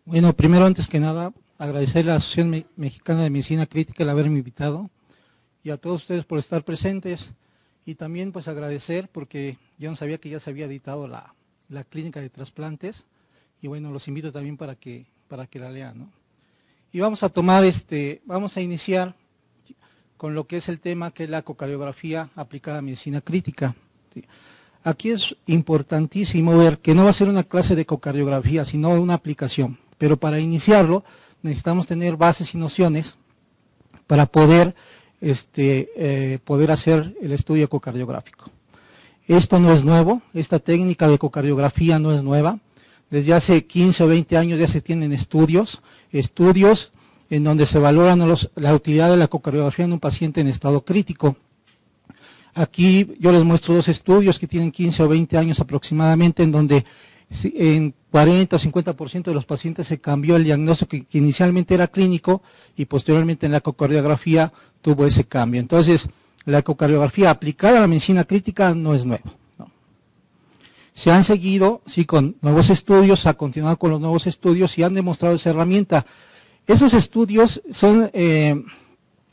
Bueno, primero, antes que nada, agradecer a la Asociación Mexicana de Medicina Crítica el haberme invitado y a todos ustedes por estar presentes, y también pues agradecer porque yo no sabía que ya se había editado la clínica de trasplantes, y bueno, los invito también para que la lean, ¿no? Y vamos a iniciar con lo que es el tema, que es la ecocardiografía aplicada a medicina crítica, ¿sí? Aquí es importantísimo ver que no va a ser una clase de ecocardiografía, sino una aplicación. Pero para iniciarlo necesitamos tener bases y nociones para poder hacer el estudio ecocardiográfico. Esto no es nuevo, esta técnica de ecocardiografía no es nueva. Desde hace 15 o 20 años ya se tienen estudios en donde se valoran la utilidad de la ecocardiografía en un paciente en estado crítico. Aquí yo les muestro dos estudios que tienen 15 o 20 años aproximadamente, en donde en 40 o 50% de los pacientes se cambió el diagnóstico que inicialmente era clínico, y posteriormente en la ecocardiografía tuvo ese cambio. Entonces, la ecocardiografía aplicada a la medicina crítica no es nuevo, ¿no? Se han seguido, sí, con nuevos estudios, se ha continuado con los nuevos estudios y han demostrado esa herramienta. Esos estudios son en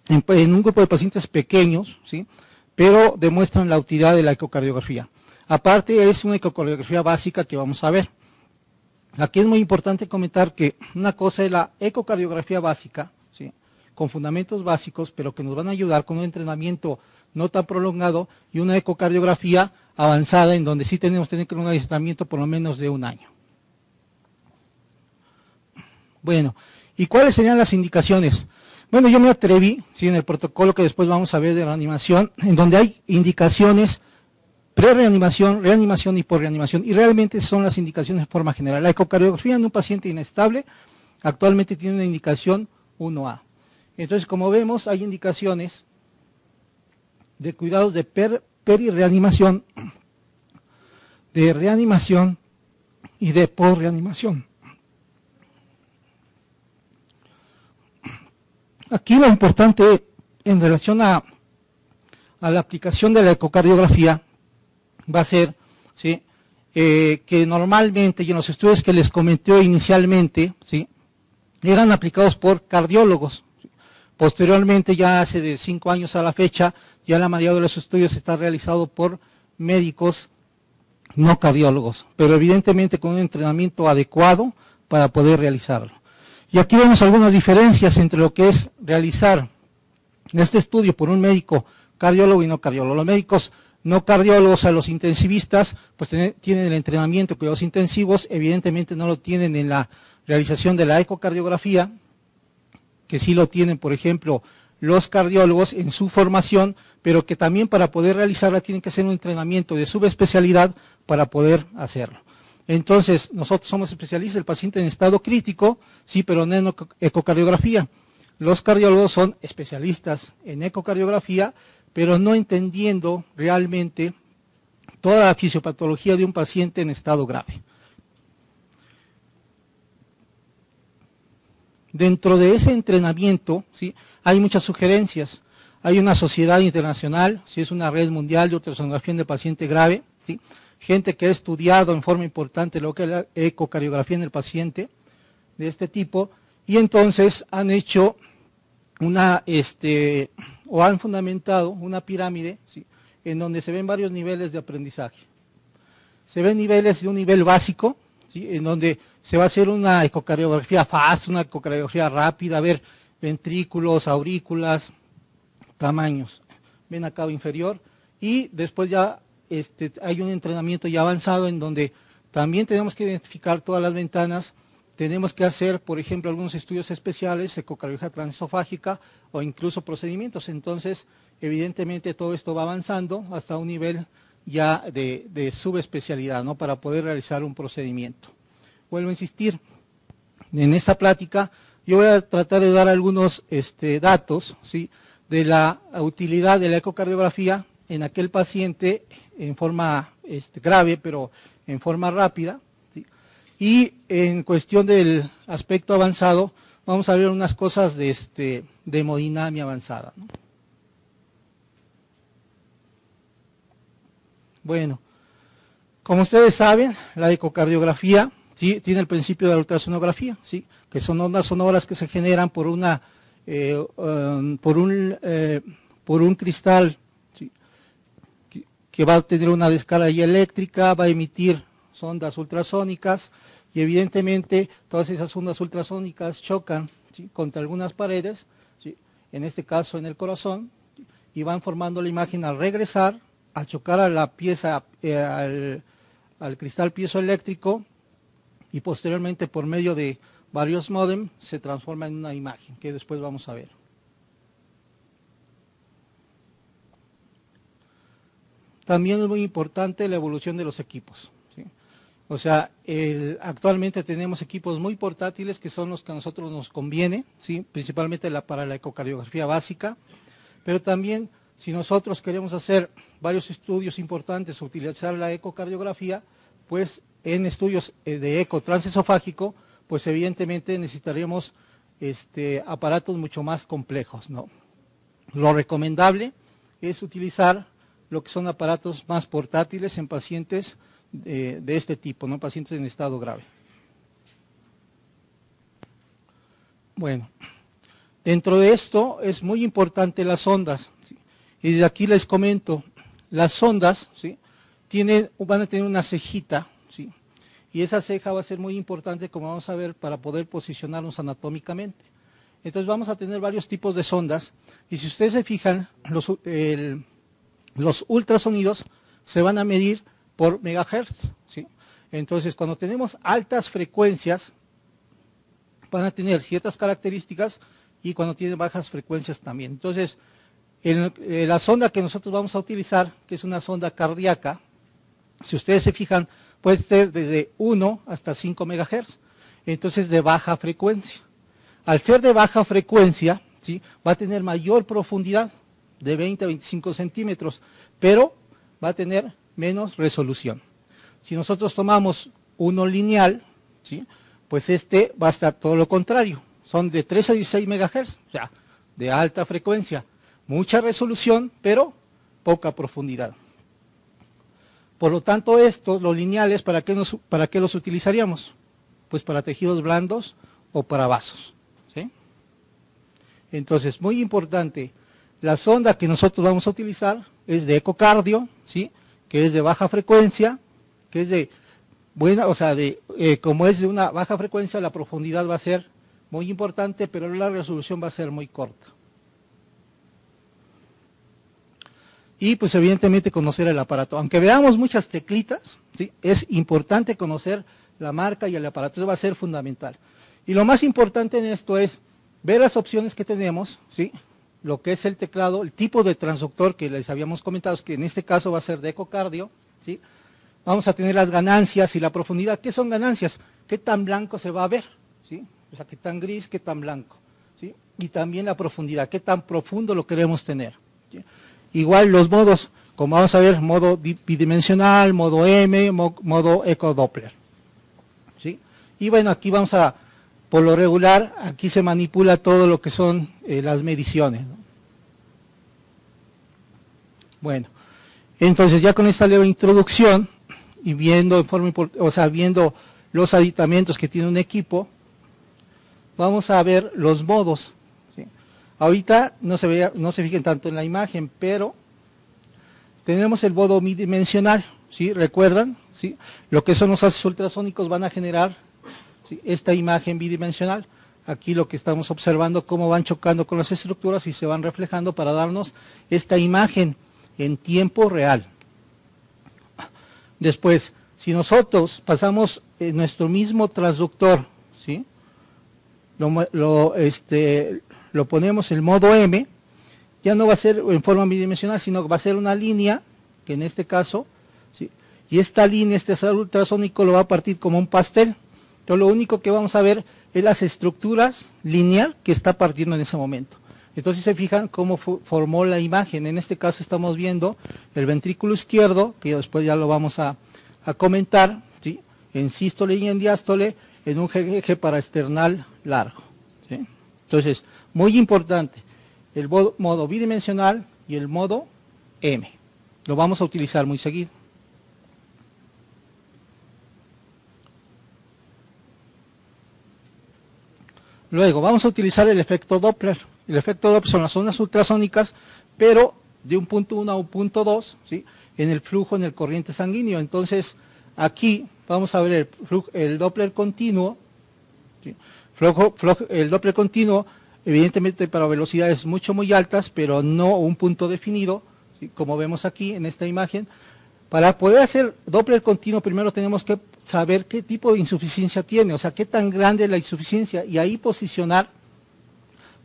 un grupo de pacientes pequeños, ¿sí?, pero demuestran la utilidad de la ecocardiografía. Aparte, es una ecocardiografía básica que vamos a ver. Aquí es muy importante comentar que una cosa es la ecocardiografía básica, ¿sí?, con fundamentos básicos, pero que nos van a ayudar con un entrenamiento no tan prolongado, y una ecocardiografía avanzada, en donde sí tenemos que tener un adiestramiento por lo menos de un año. Bueno, ¿y cuáles serían las indicaciones? Bueno, yo me atreví, ¿sí?, en el protocolo que después vamos a ver de reanimación, en donde hay indicaciones pre-reanimación, reanimación y posreanimación, y realmente son las indicaciones de forma general. La ecocardiografía en un paciente inestable actualmente tiene una indicación 1A. Entonces, como vemos, hay indicaciones de cuidados de perirreanimación, de reanimación y de posreanimación. Aquí lo importante en relación a la aplicación de la ecocardiografía va a ser, ¿sí?, que normalmente, y en los estudios que les comenté inicialmente, ¿sí?, eran aplicados por cardiólogos. ¿Sí? Posteriormente, ya hace de 5 años a la fecha, ya la mayoría de los estudios está realizado por médicos no cardiólogos, pero evidentemente con un entrenamiento adecuado para poder realizarlo. Y aquí vemos algunas diferencias entre lo que es realizar este estudio por un médico cardiólogo y no cardiólogo. Los médicos no cardiólogos, a los intensivistas, pues tienen el entrenamiento de cuidados intensivos, evidentemente no lo tienen en la realización de la ecocardiografía, que sí lo tienen, por ejemplo, los cardiólogos en su formación, pero que también para poder realizarla tienen que hacer un entrenamiento de subespecialidad para poder hacerlo. Entonces, nosotros somos especialistas del paciente en estado crítico, sí, pero no en ecocardiografía. Los cardiólogos son especialistas en ecocardiografía, pero no entendiendo realmente toda la fisiopatología de un paciente en estado grave. Dentro de ese entrenamiento, ¿sí?, hay muchas sugerencias. Hay una sociedad internacional, ¿sí?, es una red mundial de ultrasonografía en el paciente grave, ¿sí?, gente que ha estudiado en forma importante lo que es la ecocardiografía en el paciente de este tipo, y entonces han hecho o han fundamentado una pirámide, ¿sí?, en donde se ven varios niveles de aprendizaje. Se ven niveles de un nivel básico, ¿sí?, en donde se va a hacer una ecocardiografía fast, una ecocardiografía rápida, a ver ventrículos, aurículas, tamaños, vena cava inferior, y después ya hay un entrenamiento ya avanzado en donde también tenemos que identificar todas las ventanas. Tenemos que hacer, por ejemplo, algunos estudios especiales, ecocardiografía transesofágica o incluso procedimientos. Entonces, evidentemente todo esto va avanzando hasta un nivel ya de subespecialidad, ¿no?, para poder realizar un procedimiento. Vuelvo a insistir, en esta plática yo voy a tratar de dar algunos datos, ¿sí?, de la utilidad de la ecocardiografía en aquel paciente en forma grave, pero en forma rápida, ¿sí?, y en cuestión del aspecto avanzado, vamos a ver unas cosas de hemodinamia avanzada, ¿no? Bueno, como ustedes saben, la ecocardiografía, ¿sí? Tiene el principio de la ultrasonografía, ¿sí? Que son ondas sonoras que se generan por un cristal, ¿sí? que va a tener una descarga eléctrica, va a emitir ondas ultrasónicas y evidentemente todas esas ondas ultrasónicas chocan, ¿sí? contra algunas paredes, ¿sí? en este caso en el corazón, ¿sí? y van formando la imagen al regresar, al chocar a la pieza, al cristal piezoeléctrico, y posteriormente por medio de varios módem se transforma en una imagen que después vamos a ver. También es muy importante la evolución de los equipos, ¿sí? O sea, actualmente tenemos equipos muy portátiles que son los que a nosotros nos conviene, ¿sí? Principalmente para la ecocardiografía básica, pero también si nosotros queremos hacer varios estudios importantes, utilizar la ecocardiografía, pues en estudios de eco transesofágico, pues evidentemente necesitaríamos aparatos mucho más complejos, ¿no? Lo recomendable es utilizar lo que son aparatos más portátiles en pacientes de este tipo, ¿no? Pacientes en estado grave. Bueno, dentro de esto es muy importante las ondas, ¿sí? Y desde aquí les comento, las ondas, ¿sí? van a tener una cejita, ¿sí? Y esa ceja va a ser muy importante, como vamos a ver, para poder posicionarnos anatómicamente. Entonces vamos a tener varios tipos de sondas, y si ustedes se fijan, los ultrasonidos se van a medir por megahertz, ¿sí? Entonces cuando tenemos altas frecuencias, van a tener ciertas características, y cuando tienen bajas frecuencias también. Entonces, la sonda que nosotros vamos a utilizar, que es una sonda cardíaca, si ustedes se fijan, puede ser desde 1 hasta 5 megahertz, entonces de baja frecuencia. Al ser de baja frecuencia, ¿sí? va a tener mayor profundidad, de 20 a 25 centímetros, pero va a tener menos resolución. Si nosotros tomamos uno lineal, ¿sí? pues va a estar todo lo contrario, son de 3 a 16 megahertz, o sea, de alta frecuencia, mucha resolución, pero poca profundidad. Por lo tanto, los lineales, ¿para qué los utilizaríamos? Pues para tejidos blandos o para vasos, ¿sí? Entonces, muy importante, la sonda que nosotros vamos a utilizar es de ecocardio, ¿sí? Que es de baja frecuencia, que es de buena, o sea, como es de una baja frecuencia, la profundidad va a ser muy importante, pero la resolución va a ser muy corta. Y pues evidentemente conocer el aparato. Aunque veamos muchas teclitas, ¿sí? es importante conocer la marca y el aparato, eso va a ser fundamental. Y lo más importante en esto es ver las opciones que tenemos, ¿sí? Lo que es el teclado, el tipo de transductor que les habíamos comentado, que en este caso va a ser de ecocardio, ¿sí? Vamos a tener las ganancias y la profundidad. ¿Qué son ganancias? ¿Qué tan blanco se va a ver? ¿Sí? O sea, qué tan gris, qué tan blanco, ¿sí? Y también la profundidad, qué tan profundo lo queremos tener, ¿sí? Igual los modos, como vamos a ver, modo bidimensional, modo M, modo ecodoppler, ¿sí? Y bueno, aquí vamos por lo regular, aquí se manipula todo lo que son las mediciones, ¿no? Bueno, entonces ya con esta leve introducción y viendo viendo los aditamentos que tiene un equipo, vamos a ver los modos, ¿sí? Ahorita no se fijen tanto en la imagen, pero tenemos el modo bidimensional, ¿sí? ¿Recuerdan? ¿Sí? Lo que son los haces ultrasónicos van a generar, ¿sí? esta imagen bidimensional. Aquí lo que estamos observando, cómo van chocando con las estructuras y se van reflejando para darnos esta imagen en tiempo real. Después, si nosotros pasamos nuestro mismo transductor, ¿sí? Lo ponemos en modo M, ya no va a ser en forma bidimensional, sino que va a ser una línea, que en este caso, ¿sí? Y esta línea, este ultrasónico lo va a partir como un pastel. Entonces lo único que vamos a ver es las estructuras lineal que está partiendo en ese momento. Entonces se fijan cómo formó la imagen. En este caso estamos viendo el ventrículo izquierdo, que después ya lo vamos a comentar, ¿sí? En sístole y en diástole, en un eje paraesternal largo, ¿sí? Entonces, muy importante, el modo bidimensional y el modo M. Lo vamos a utilizar muy seguido. Luego vamos a utilizar el efecto Doppler. El efecto Doppler son las ondas ultrasónicas, pero de un punto 1 a un punto 2, ¿sí?, en el flujo, en el corriente sanguíneo. Entonces, aquí vamos a ver el Doppler continuo, ¿sí? El Doppler continuo, evidentemente para velocidades muy altas, pero no un punto definido, ¿sí?, como vemos aquí en esta imagen. Para poder hacer Doppler continuo, primero tenemos que saber qué tipo de insuficiencia tiene, o sea, qué tan grande es la insuficiencia, y ahí posicionar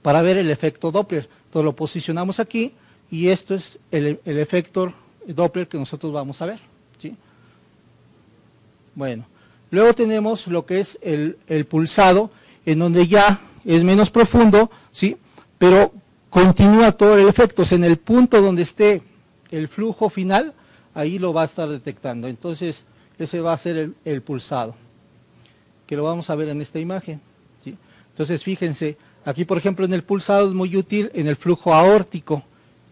para ver el efecto Doppler. Entonces lo posicionamos aquí, y esto es el efecto Doppler que nosotros vamos a ver, ¿sí? Bueno, luego tenemos lo que es el pulsado, en donde ya es menos profundo, ¿sí?, pero continúa todo el efecto. O sea, en el punto donde esté el flujo final, ahí lo va a estar detectando. Entonces, ese va a ser el pulsado, que lo vamos a ver en esta imagen, ¿sí? Entonces, fíjense, aquí por ejemplo en el pulsado es muy útil en el flujo aórtico.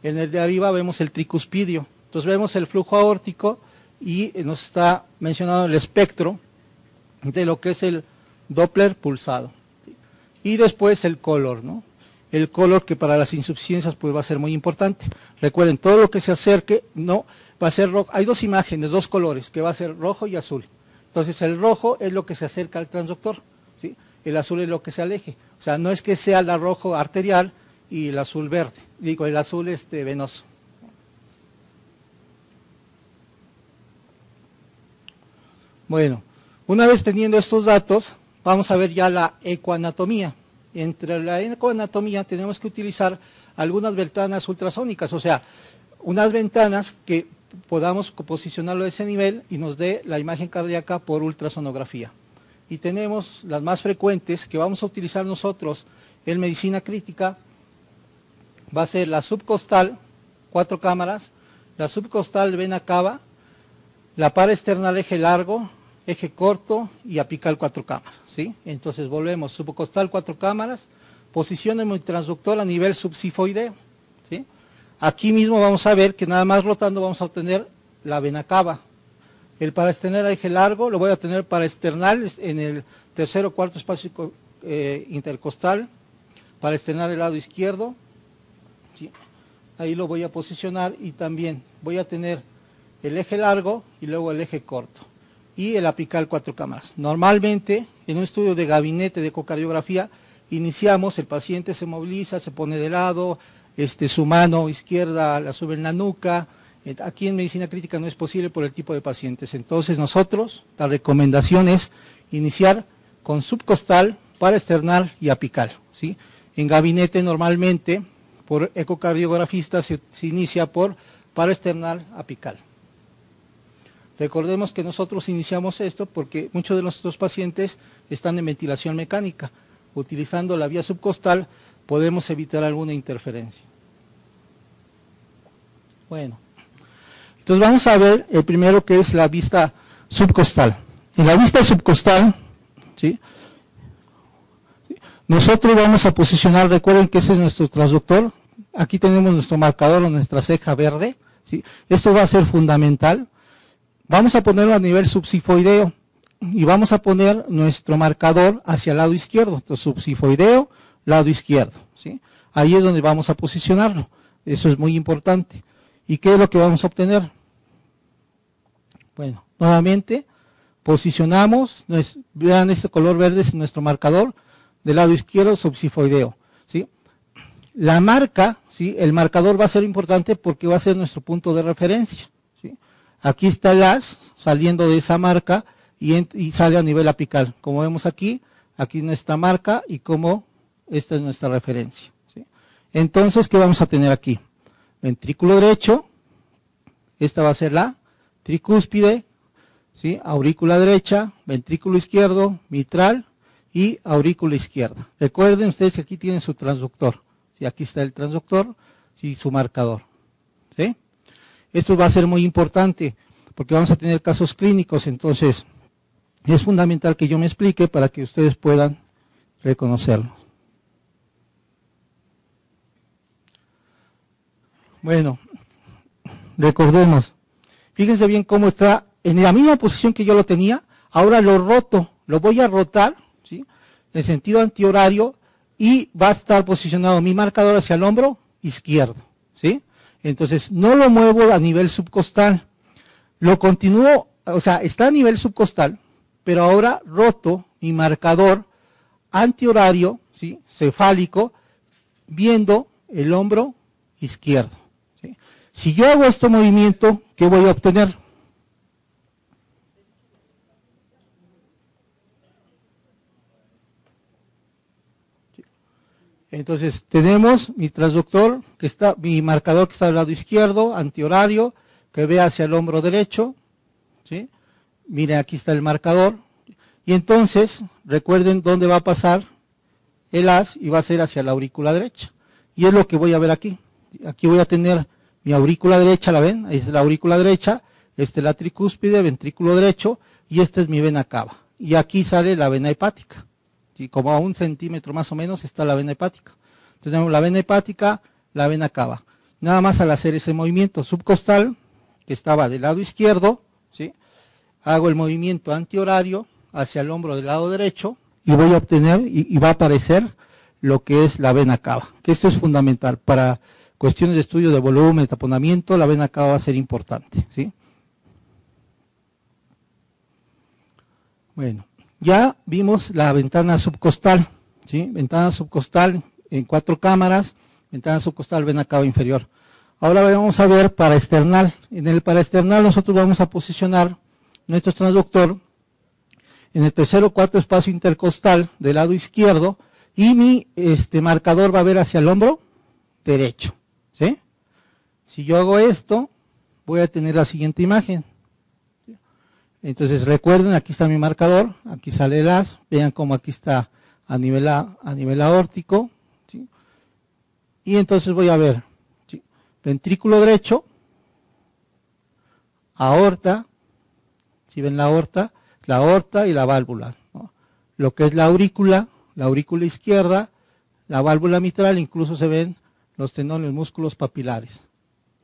En el de arriba vemos el tricuspidio. Entonces vemos el flujo aórtico y nos está mencionado el espectro de lo que es el Doppler pulsado, ¿sí? Y después el color, ¿no? El color, que para las insuficiencias pues va a ser muy importante. Recuerden, todo lo que se acerque no va a ser rojo. Hay dos imágenes, dos colores, que va a ser rojo y azul. Entonces el rojo es lo que se acerca al transductor, ¿sí? El azul es lo que se aleje. O sea, no es que sea el rojo arterial y el azul verde, digo, el azul venoso. Bueno, una vez teniendo estos datos, vamos a ver ya la ecoanatomía. Entre la ecoanatomía tenemos que utilizar algunas ventanas ultrasónicas, o sea, unas ventanas que podamos posicionarlo a ese nivel y nos dé la imagen cardíaca por ultrasonografía. Y tenemos las más frecuentes que vamos a utilizar nosotros en medicina crítica. Va a ser la subcostal, 4 cámaras, la subcostal vena cava, la paraesternal eje largo, eje corto y apical 4 cámaras, ¿sí? Entonces volvemos, subcostal 4 cámaras, posición mi transductor a nivel subsifoideo, ¿sí? Aquí mismo vamos a ver que nada más rotando vamos a obtener la vena cava. El paraesternal eje largo lo voy a tener paraesternal en el tercer o cuarto espacio intercostal, paraesternal el lado izquierdo, ¿sí? Ahí lo voy a posicionar, y también voy a tener el eje largo y luego el eje corto y el apical 4 cámaras. Normalmente en un estudio de gabinete de ecocardiografía iniciamos, el paciente se moviliza, se pone de lado, su mano izquierda la sube en la nuca. Aquí en medicina crítica no es posible por el tipo de pacientes. Entonces nosotros, la recomendación es iniciar con subcostal, paraesternal y apical, ¿sí? En gabinete normalmente por ecocardiografista se inicia por paraesternal apical. Recordemos que nosotros iniciamos esto porque muchos de nuestros pacientes están en ventilación mecánica. Utilizando la vía subcostal podemos evitar alguna interferencia. Bueno, entonces vamos a ver el primero, que es la vista subcostal. En la vista subcostal, ¿sí?, nosotros vamos a posicionar, recuerden que ese es nuestro transductor. Aquí tenemos nuestro marcador o nuestra ceja verde, ¿sí? Esto va a ser fundamental. Vamos a ponerlo a nivel subsifoideo y vamos a poner nuestro marcador hacia el lado izquierdo. Entonces, subsifoideo, lado izquierdo, ¿sí? Ahí es donde vamos a posicionarlo. Eso es muy importante. ¿Y qué es lo que vamos a obtener? Bueno, nuevamente posicionamos, vean este color verde es nuestro marcador del lado izquierdo subsifoideo, ¿sí? La marca, ¿sí?, el marcador va a ser importante porque va a ser nuestro punto de referencia, ¿sí? Aquí está el as saliendo de esa marca y sale a nivel apical. Como vemos aquí nuestra marca y como esta es nuestra referencia, ¿sí? Entonces, ¿qué vamos a tener aquí? Ventrículo derecho, esta va a ser la tricúspide, ¿sí?, aurícula derecha, ventrículo izquierdo, mitral y aurícula izquierda. Recuerden ustedes que aquí tienen su transductor, ¿sí? Aquí está el transductor y su marcador, ¿sí? Esto va a ser muy importante porque vamos a tener casos clínicos, entonces es fundamental que yo me explique para que ustedes puedan reconocerlo. Bueno, recordemos, fíjense bien cómo está en la misma posición que yo lo tenía. Ahora lo roto, lo voy a rotar, ¿sí?, en sentido antihorario y va a estar posicionado mi marcador hacia el hombro izquierdo, ¿sí? Entonces, no lo muevo a nivel subcostal, lo continúo, o sea, está a nivel subcostal, pero ahora roto mi marcador antihorario, ¿sí? Cefálico, viendo el hombro izquierdo, ¿sí? Si yo hago este movimiento, ¿qué voy a obtener? Entonces tenemos mi transductor, que está, mi marcador que está al lado izquierdo, antihorario, que ve hacia el hombro derecho, ¿sí? Miren, aquí está el marcador. Y entonces, recuerden dónde va a pasar el haz y va a ser hacia la aurícula derecha. Y es lo que voy a ver aquí. Aquí voy a tener mi aurícula derecha, ¿la ven? Ahí es la aurícula derecha, este es la tricúspide, ventrículo derecho, y esta es mi vena cava. Y aquí sale la vena hepática. ¿Sí? Como a 1 centímetro más o menos está la vena hepática. Entonces tenemos la vena hepática, la vena cava. Nada más al hacer ese movimiento subcostal, que estaba del lado izquierdo, ¿sí? Hago el movimiento antihorario hacia el hombro del lado derecho y voy a obtener y va a aparecer lo que es la vena cava, que esto es fundamental para cuestiones de estudio de volumen, de taponamiento. La vena cava va a ser importante, ¿sí? Bueno, ya vimos la ventana subcostal, ¿sí? Ventana subcostal en 4 cámaras, ventana subcostal, vena cava inferior. Ahora vamos a ver paraesternal. En el paraesternal nosotros vamos a posicionar nuestro transductor en el tercero 4 espacio intercostal del lado izquierdo y mi marcador va a ver hacia el hombro derecho, ¿sí? Si yo hago esto, voy a tener la siguiente imagen. Entonces recuerden, aquí está mi marcador, aquí sale el haz, vean cómo aquí está a nivel aórtico, ¿sí? Y entonces voy a ver, ¿sí? Ventrículo derecho, aorta, si ven la aorta y la válvula, ¿no? Lo que es la aurícula izquierda, la válvula mitral, incluso se ven los tenones, músculos papilares,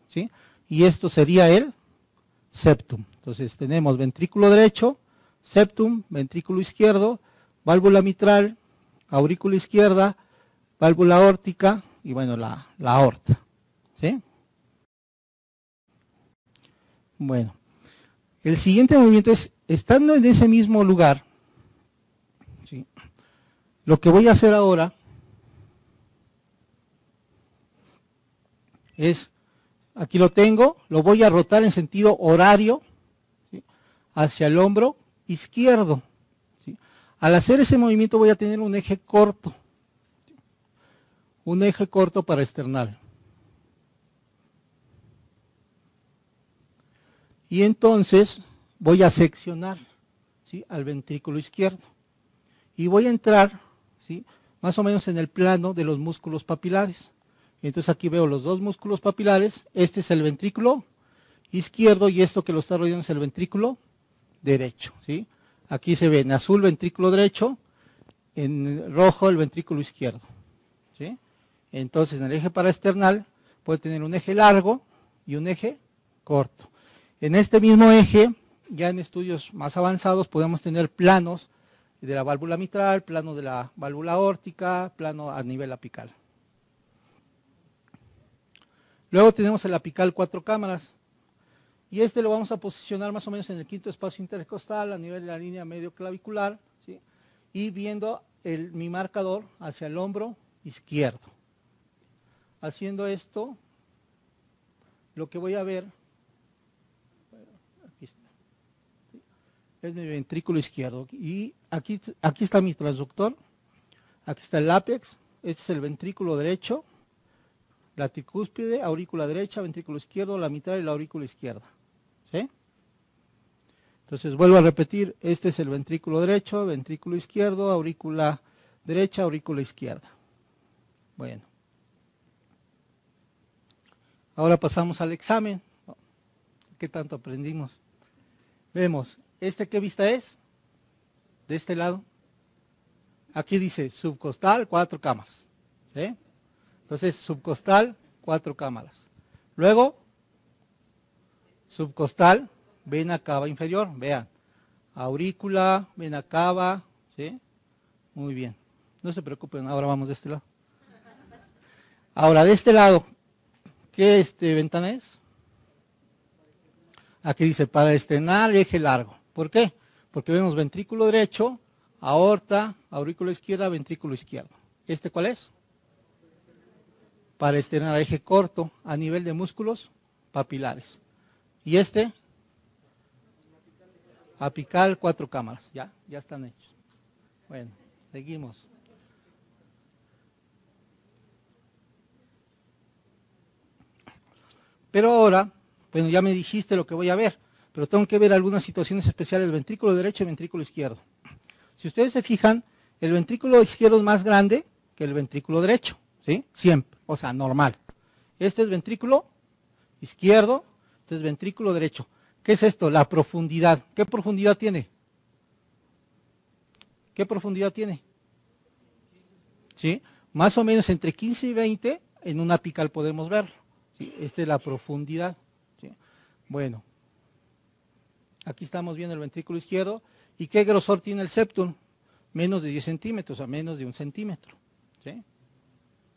¿sí? Y esto sería el septum. Entonces tenemos ventrículo derecho, septum, ventrículo izquierdo, válvula mitral, aurícula izquierda, válvula aórtica y bueno, la aorta, ¿sí? Bueno, el siguiente movimiento es, estando en ese mismo lugar, ¿sí? Lo que voy a hacer ahora es, aquí lo tengo, lo voy a rotar en sentido horario, ¿sí? Hacia el hombro izquierdo, ¿sí? Al hacer ese movimiento voy a tener un eje corto, ¿sí? Un eje corto paraesternal. Y entonces voy a seccionar, ¿sí? Al ventrículo izquierdo. Y voy a entrar, ¿sí? Más o menos en el plano de los músculos papilares. Entonces aquí veo los dos músculos papilares. Este es el ventrículo izquierdo y esto que lo está rodeando es el ventrículo derecho, ¿sí? Aquí se ve en azul ventrículo derecho, en rojo el ventrículo izquierdo, ¿sí? Entonces en el eje paraesternal puede tener un eje largo y un eje corto. En este mismo eje, ya en estudios más avanzados, podemos tener planos de la válvula mitral, plano de la válvula aórtica, plano a nivel apical. Luego tenemos el apical 4 cámaras. Y este lo vamos a posicionar más o menos en el quinto espacio intercostal, a nivel de la línea medio clavicular, ¿sí? Y viendo mi marcador hacia el hombro izquierdo. Haciendo esto, lo que voy a ver, aquí está, ¿sí? Es mi ventrículo izquierdo. Y aquí está mi transductor, aquí está el ápex, este es el ventrículo derecho, la tricúspide, aurícula derecha, ventrículo izquierdo, la mitad de la aurícula izquierda, ¿sí? Entonces vuelvo a repetir, este es el ventrículo derecho, ventrículo izquierdo, aurícula derecha, aurícula izquierda. Bueno. Ahora pasamos al examen. ¿Qué tanto aprendimos? Vemos, ¿qué vista es? De este lado. Aquí dice subcostal, 4 cámaras, ¿sí? Entonces, subcostal, 4 cámaras. Luego, subcostal, vena cava inferior, vean. Aurícula, vena cava, ¿sí? Muy bien. No se preocupen, ahora vamos de este lado. Ahora, de este lado, ¿qué ventana es? Aquí dice, para estrenar eje largo. ¿Por qué? Porque vemos ventrículo derecho, aorta, aurícula izquierda, ventrículo izquierdo. ¿Este cuál es? Para estrenar eje corto, a nivel de músculos papilares. ¿Y este? Apical, 4 cámaras. Ya están hechos. Bueno, seguimos. Pero ahora, bueno, ya me dijiste lo que voy a ver, pero tengo que ver algunas situaciones especiales del ventrículo derecho y ventrículo izquierdo. Si ustedes se fijan, el ventrículo izquierdo es más grande que el ventrículo derecho, ¿sí? Siempre, o sea, normal. Este es ventrículo izquierdo, este es ventrículo derecho. ¿Qué es esto? La profundidad. ¿Qué profundidad tiene? ¿Qué profundidad tiene? ¿Sí? Más o menos entre 15 y 20 en una apical podemos verlo. ¿Sí? Esta es la profundidad. ¿Sí? Bueno, aquí estamos viendo el ventrículo izquierdo. ¿Y qué grosor tiene el septum? Menos de 10 centímetros, a menos de 1 centímetro. ¿Sí?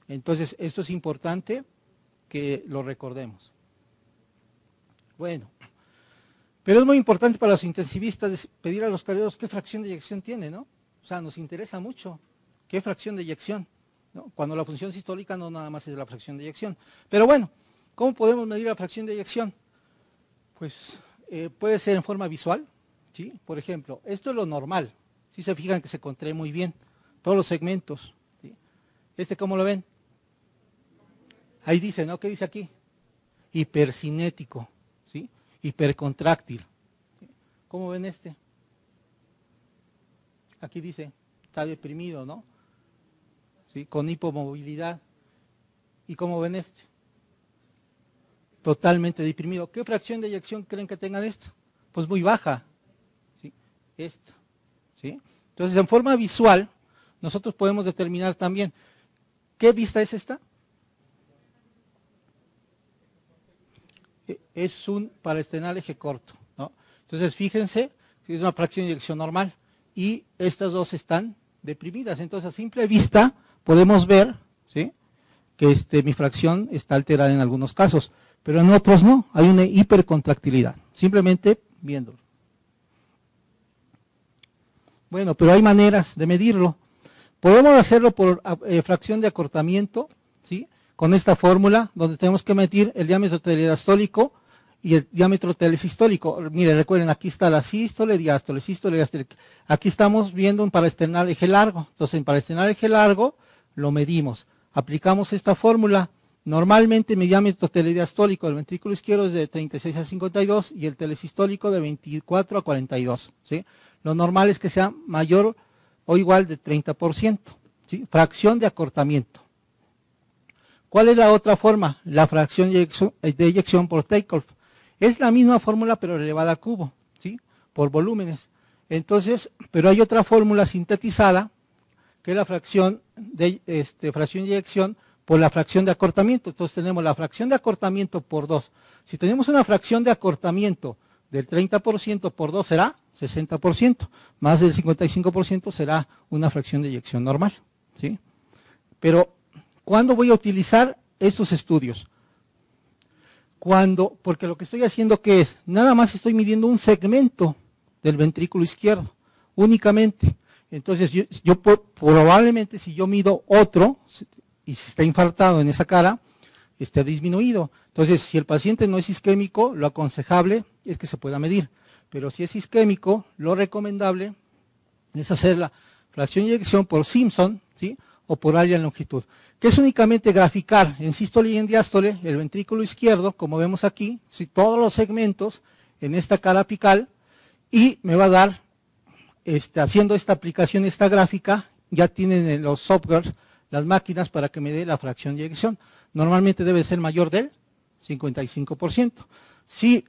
Entonces, esto es importante que lo recordemos. Bueno, pero es muy importante para los intensivistas pedir a los cardiólogos qué fracción de eyección tiene, ¿no? O sea, nos interesa mucho qué fracción de eyección, ¿no? Cuando la función sistólica no nada más es la fracción de eyección. Pero bueno, ¿cómo podemos medir la fracción de eyección? Pues puede ser en forma visual, ¿sí? Por ejemplo, esto es lo normal. Si se fijan que se contrae muy bien, todos los segmentos, ¿sí? ¿Cómo lo ven? Ahí dice, ¿no? ¿Qué dice aquí? Hipercinético, ¿sí? Hipercontráctil. ¿Sí? ¿Cómo ven este? Aquí dice, está deprimido, ¿no? ¿Sí? Con hipomovilidad. ¿Y cómo ven este? Totalmente deprimido. ¿Qué fracción de eyección creen que tengan esto? Pues muy baja, ¿sí? Esta, ¿sí? Entonces, en forma visual, nosotros podemos determinar también, ¿qué vista es esta? Es un paraesternal eje corto, ¿no? Entonces, fíjense, es una fracción de eyección normal, y estas dos están deprimidas. Entonces, a simple vista, podemos ver, ¿sí? Que mi fracción está alterada en algunos casos, pero en otros no, hay una hipercontractilidad, simplemente viéndolo. Bueno, pero hay maneras de medirlo. Podemos hacerlo por fracción de acortamiento, ¿sí? Con esta fórmula, donde tenemos que medir el diámetro telediastólico y el diámetro telesistólico. Miren, recuerden, aquí está la sístole, diástole, sístole, diástole. Aquí estamos viendo un paraesternal eje largo. Entonces, en paraesternal eje largo lo medimos. Aplicamos esta fórmula. Normalmente mi diámetro telediastólico del ventrículo izquierdo es de 36 a 52 y el telesistólico de 24 a 42. ¿Sí? Lo normal es que sea mayor o igual de 30%. ¿Sí? Fracción de acortamiento. ¿Cuál es la otra forma? La fracción de eyección por Takeoff. Es la misma fórmula pero elevada al cubo, ¿sí? Por volúmenes. Entonces, pero hay otra fórmula sintetizada que es la fracción de eyección por la fracción de acortamiento. Entonces tenemos la fracción de acortamiento por 2. Si tenemos una fracción de acortamiento del 30% por 2 será 60%, más del 55% será una fracción de eyección normal, ¿sí? Pero, ¿cuándo voy a utilizar estos estudios? Porque lo que estoy haciendo, ¿qué es? Nada más estoy midiendo un segmento del ventrículo izquierdo, únicamente. Entonces, yo probablemente si yo mido otro, y si está infartado en esa cara, esté disminuido. Entonces, si el paciente no es isquémico, lo aconsejable es que se pueda medir. Pero si es isquémico, lo recomendable es hacer la fracción de eyección por Simpson, ¿sí? O por área en longitud, que es únicamente graficar en sístole y en diástole el ventrículo izquierdo, como vemos aquí, ¿sí? Todos los segmentos en esta cara apical, y me va a dar, haciendo esta aplicación, esta gráfica, ya tienen en los softwares las máquinas para que me dé la fracción de eyección. Normalmente debe ser mayor del 55%. Si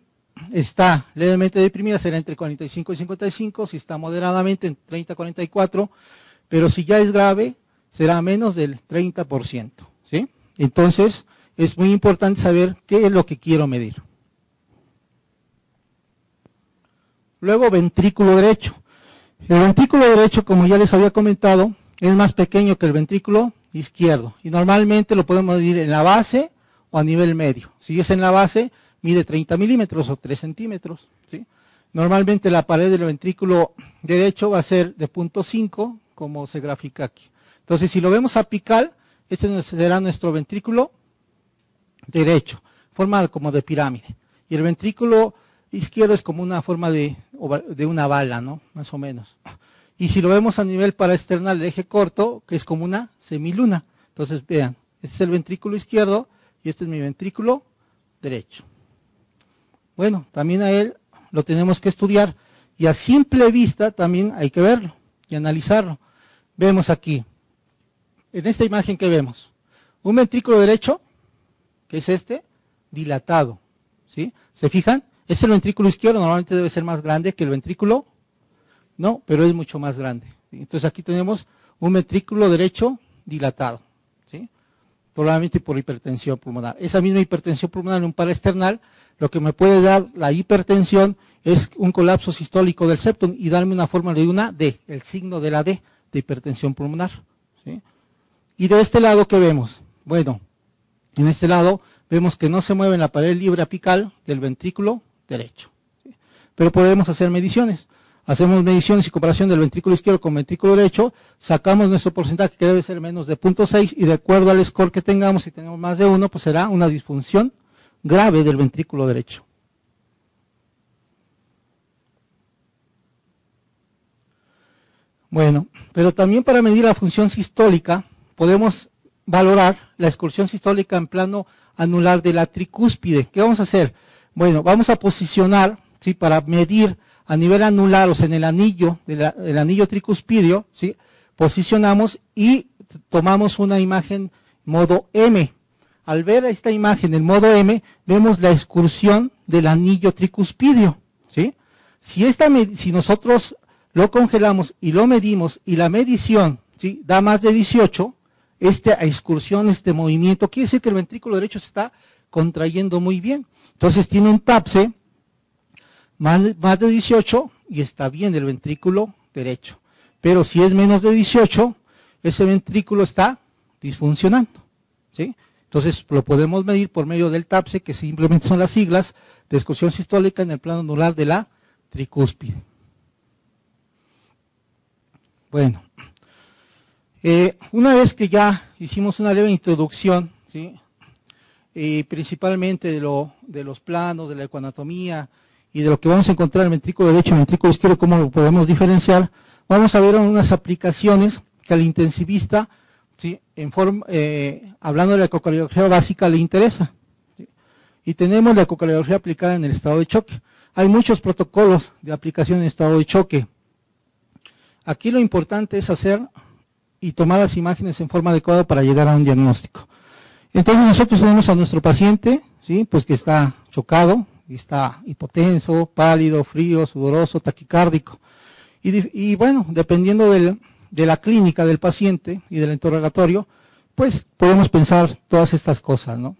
está levemente deprimida será entre 45 y 55, si está moderadamente en 30 a 44, pero si ya es grave será menos del 30%, ¿sí? Entonces, es muy importante saber qué es lo que quiero medir. Luego, ventrículo derecho. El ventrículo derecho, como ya les había comentado, es más pequeño que el ventrículo izquierdo y normalmente lo podemos medir en la base o a nivel medio. Si es en la base, mide 30 milímetros o 3 centímetros, ¿sí? Normalmente la pared del ventrículo derecho va a ser de 0.5, como se grafica aquí. Entonces, si lo vemos apical, este será nuestro ventrículo derecho, forma como de pirámide. Y el ventrículo izquierdo es como una forma de una bala, ¿no? Más o menos. Y si lo vemos a nivel paraesternal del eje corto, que es como una semiluna. Entonces, vean, este es el ventrículo izquierdo y este es mi ventrículo derecho. Bueno, también a él lo tenemos que estudiar y a simple vista también hay que verlo y analizarlo. Vemos aquí, en esta imagen que vemos, un ventrículo derecho, que es este, dilatado, ¿sí? ¿Se fijan? Es el ventrículo izquierdo, normalmente debe ser más grande que el ventrículo, no, pero es mucho más grande. ¿Sí? Entonces aquí tenemos un ventrículo derecho dilatado, ¿sí? Probablemente por hipertensión pulmonar. Esa misma hipertensión pulmonar en un paraesternal, lo que me puede dar la hipertensión es un colapso sistólico del septum y darme una forma de una D, el signo de la D, de hipertensión pulmonar, ¿sí? Y de este lado, ¿qué vemos? Bueno, en este lado vemos que no se mueve en la pared libre apical del ventrículo derecho, ¿sí? Pero podemos hacer mediciones. Hacemos mediciones y comparación del ventrículo izquierdo con ventrículo derecho, sacamos nuestro porcentaje que debe ser menos de 0.6 y de acuerdo al score que tengamos, si tenemos más de 1, pues será una disfunción grave del ventrículo derecho. Bueno, pero también para medir la función sistólica podemos valorar la excursión sistólica en plano anular de la tricúspide. ¿Qué vamos a hacer? Bueno, vamos a posicionar, ¿sí? Para medir a nivel anular, o sea, en el anillo, el anillo tricuspidio, ¿sí? Posicionamos y tomamos una imagen modo M. Al ver esta imagen, el modo M, vemos la excursión del anillo tricuspidio, ¿sí? Si nosotros lo congelamos y lo medimos y la medición, ¿sí? Da más de 18, esta excursión, este movimiento, quiere decir que el ventrículo derecho se está contrayendo muy bien. Entonces tiene un TAPSE más de 18 y está bien el ventrículo derecho. Pero si es menos de 18, ese ventrículo está disfuncionando, ¿sí? Entonces lo podemos medir por medio del TAPSE, que simplemente son las siglas de excursión sistólica en el plano anular de la tricúspide. Bueno, una vez que ya hicimos una leve introducción, ¿sí? Principalmente de los planos, de la ecoanatomía y de lo que vamos a encontrar en el ventrículo derecho y el ventrículo izquierdo, cómo lo podemos diferenciar, vamos a ver unas aplicaciones que al intensivista, ¿sí? Hablando de la ecocardiografía básica, le interesa, ¿sí? Y tenemos la ecocardiografía aplicada en el estado de choque. Hay muchos protocolos de aplicación en estado de choque. Aquí lo importante es hacer y tomar las imágenes en forma adecuada para llegar a un diagnóstico. Entonces nosotros tenemos a nuestro paciente, ¿sí? Pues que está chocado, y está hipotenso, pálido, frío, sudoroso, taquicárdico. Y bueno, dependiendo de la clínica del paciente y del interrogatorio, pues podemos pensar todas estas cosas, ¿no?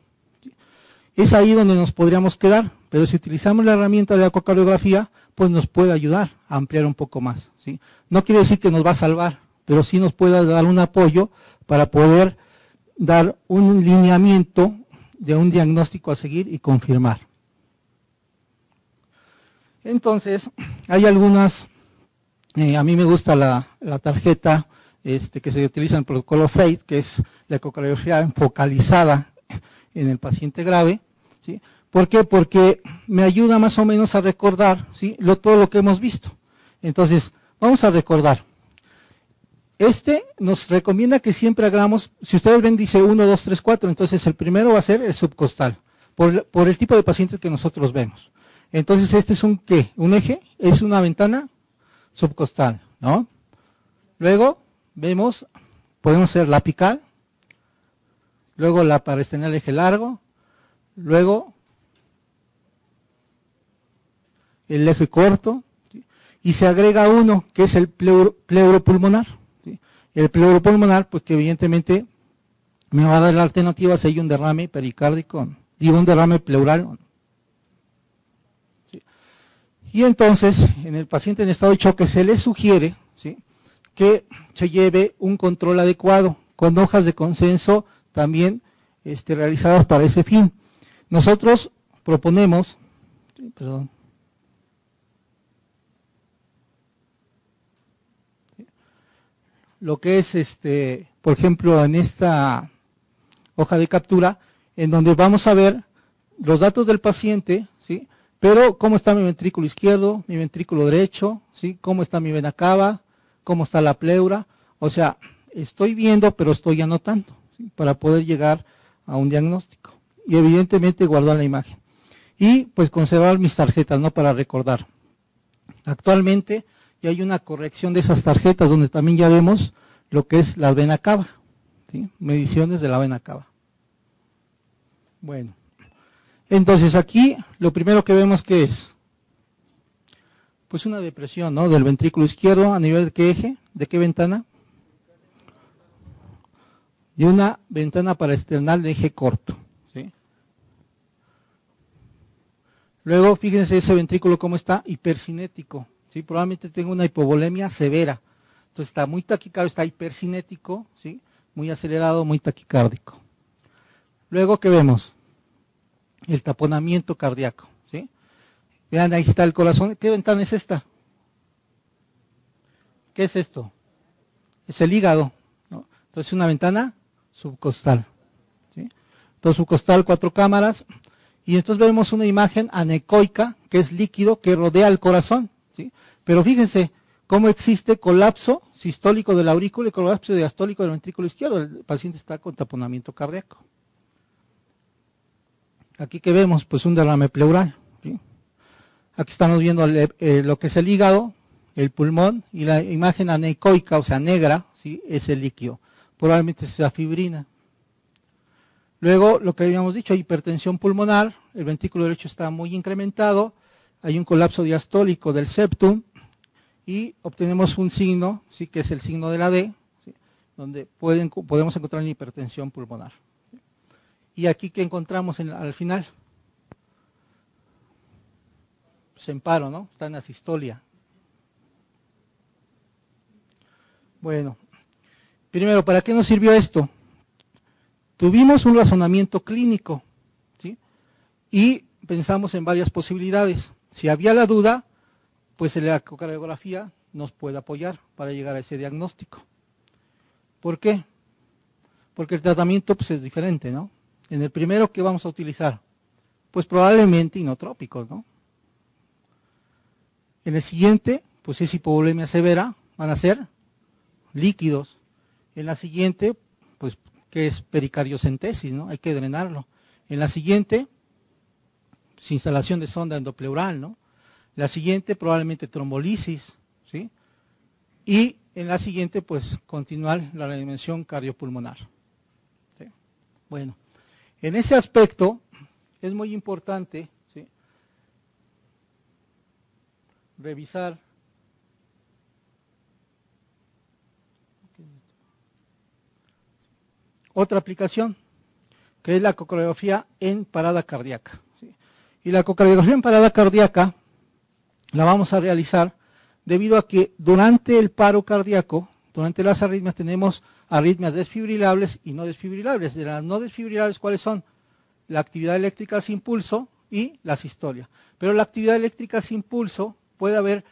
Es ahí donde nos podríamos quedar, pero si utilizamos la herramienta de la ecocardiografía, pues nos puede ayudar a ampliar un poco más, ¿sí? No quiere decir que nos va a salvar, pero sí nos puede dar un apoyo para poder dar un lineamiento de un diagnóstico a seguir y confirmar. Entonces, hay algunas, a mí me gusta la tarjeta que se utiliza en el protocolo FATE, que es la ecocardiografía focalizada en el paciente grave, ¿sí? ¿Por qué? Porque me ayuda más o menos a recordar, ¿sí? Todo lo que hemos visto. Entonces, vamos a recordar. Nos recomienda que siempre hagamos, si ustedes ven, dice 1, 2, 3, 4, entonces el primero va a ser el subcostal, por el tipo de paciente que nosotros vemos. Entonces, este es un ¿qué? Un eje, es una ventana subcostal, ¿no? Luego, podemos hacer la apical, luego la paraesternal eje largo, luego el eje corto, ¿sí? Y se agrega uno, que es el pleuropulmonar, ¿sí? El pleuropulmonar, pues que evidentemente me va a dar la alternativa si hay un derrame pericárdico, digo un derrame pleural. ¿Sí? Y entonces, en el paciente en estado de choque se le sugiere, ¿sí? que se lleve un control adecuado, con hojas de consenso también realizadas para ese fin. Nosotros proponemos, perdón, lo que es, por ejemplo, en esta hoja de captura, en donde vamos a ver los datos del paciente, ¿sí? Pero cómo está mi ventrículo izquierdo, mi ventrículo derecho, ¿sí? Cómo está mi vena cava, cómo está la pleura, o sea, estoy viendo, pero estoy anotando, ¿sí? Para poder llegar a un diagnóstico. Y evidentemente guardar la imagen. Y pues conservar mis tarjetas, ¿no? Para recordar. Actualmente ya hay una corrección de esas tarjetas donde también ya vemos lo que es la vena cava, ¿sí? Mediciones de la vena cava. Bueno, entonces aquí lo primero que vemos que es, pues una depresión, ¿no? Del ventrículo izquierdo a nivel de qué eje, de qué ventana, de una ventana paraesternal de eje corto, ¿sí? Luego fíjense ese ventrículo cómo está hipercinético, ¿sí? Probablemente tengo una hipovolemia severa, entonces está muy taquicárdico, está hipercinético, ¿sí? Muy acelerado, muy taquicárdico. Luego, ¿qué vemos? El taponamiento cardíaco, ¿sí? Vean, ahí está el corazón. ¿Qué ventana es esta? ¿Qué es esto? Es el hígado, ¿no? Entonces una ventana subcostal, ¿sí? Entonces subcostal, 4 cámaras, y entonces vemos una imagen anecoica, que es líquido, que rodea el corazón, ¿sí? Pero fíjense cómo existe colapso sistólico de la aurícula y colapso diastólico del ventrículo izquierdo. El paciente está con taponamiento cardíaco. Aquí que vemos, pues un derrame pleural, ¿sí? Aquí estamos viendo lo que es el hígado, el pulmón, y la imagen anecoica, o sea, negra, ¿sí? Es el líquido. Probablemente sea fibrina. Luego, lo que habíamos dicho, hay hipertensión pulmonar, el ventrículo derecho está muy incrementado, hay un colapso diastólico del septum, y obtenemos un signo, ¿sí? Que es el signo de la D, ¿sí? Donde podemos encontrar una hipertensión pulmonar. Y aquí que encontramos al final, pues en paro, ¿no? Está en la sistolia. Bueno, primero, ¿para qué nos sirvió esto? Tuvimos un razonamiento clínico, ¿sí? Y pensamos en varias posibilidades. Si había la duda, pues la ecocardiografía nos puede apoyar para llegar a ese diagnóstico. ¿Por qué? Porque el tratamiento pues, es diferente, ¿no? En el primero, ¿qué vamos a utilizar? Pues probablemente inotrópicos, ¿no? En el siguiente, pues es hipovolemia severa, van a ser líquidos. En la siguiente, pues, que es pericardiocentesis, ¿no? Hay que drenarlo. En la siguiente, pues, instalación de sonda endopleural, ¿no? La siguiente, probablemente trombolisis, ¿sí? Y en la siguiente, pues, continuar la dimensión cardiopulmonar. ¿Sí? Bueno, en ese aspecto es muy importante, ¿sí? Revisar otra aplicación, que es la ecocardiografía en parada cardíaca, ¿sí? Y la ecocardiografía en parada cardíaca la vamos a realizar debido a que durante el paro cardíaco, durante las arritmias, tenemos arritmias desfibrilables y no desfibrilables. De las no desfibrilables, ¿cuáles son? La actividad eléctrica sin pulso y la sistolia. Pero la actividad eléctrica sin pulso puede haber,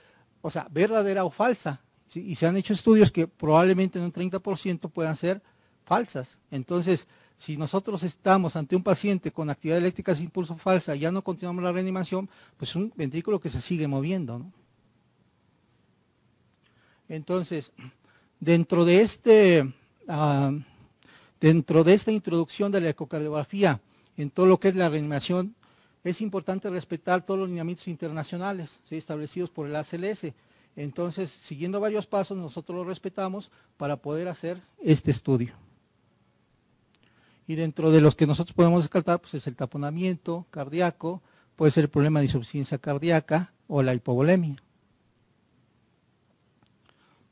o sea, verdadera o falsa, ¿sí? Y se han hecho estudios que probablemente en un 30% puedan ser falsas. Entonces, si nosotros estamos ante un paciente con actividad eléctrica sin pulso falsa y ya no continuamos la reanimación, pues un ventrículo que se sigue moviendo, ¿no? Entonces, dentro de esta introducción de la ecocardiografía en todo lo que es la reanimación, es importante respetar todos los lineamientos internacionales, ¿sí? Establecidos por el ACLS. Entonces, siguiendo varios pasos, nosotros los respetamos para poder hacer este estudio. Y dentro de los que nosotros podemos descartar, pues es el taponamiento cardíaco, puede ser el problema de insuficiencia cardíaca o la hipovolemia.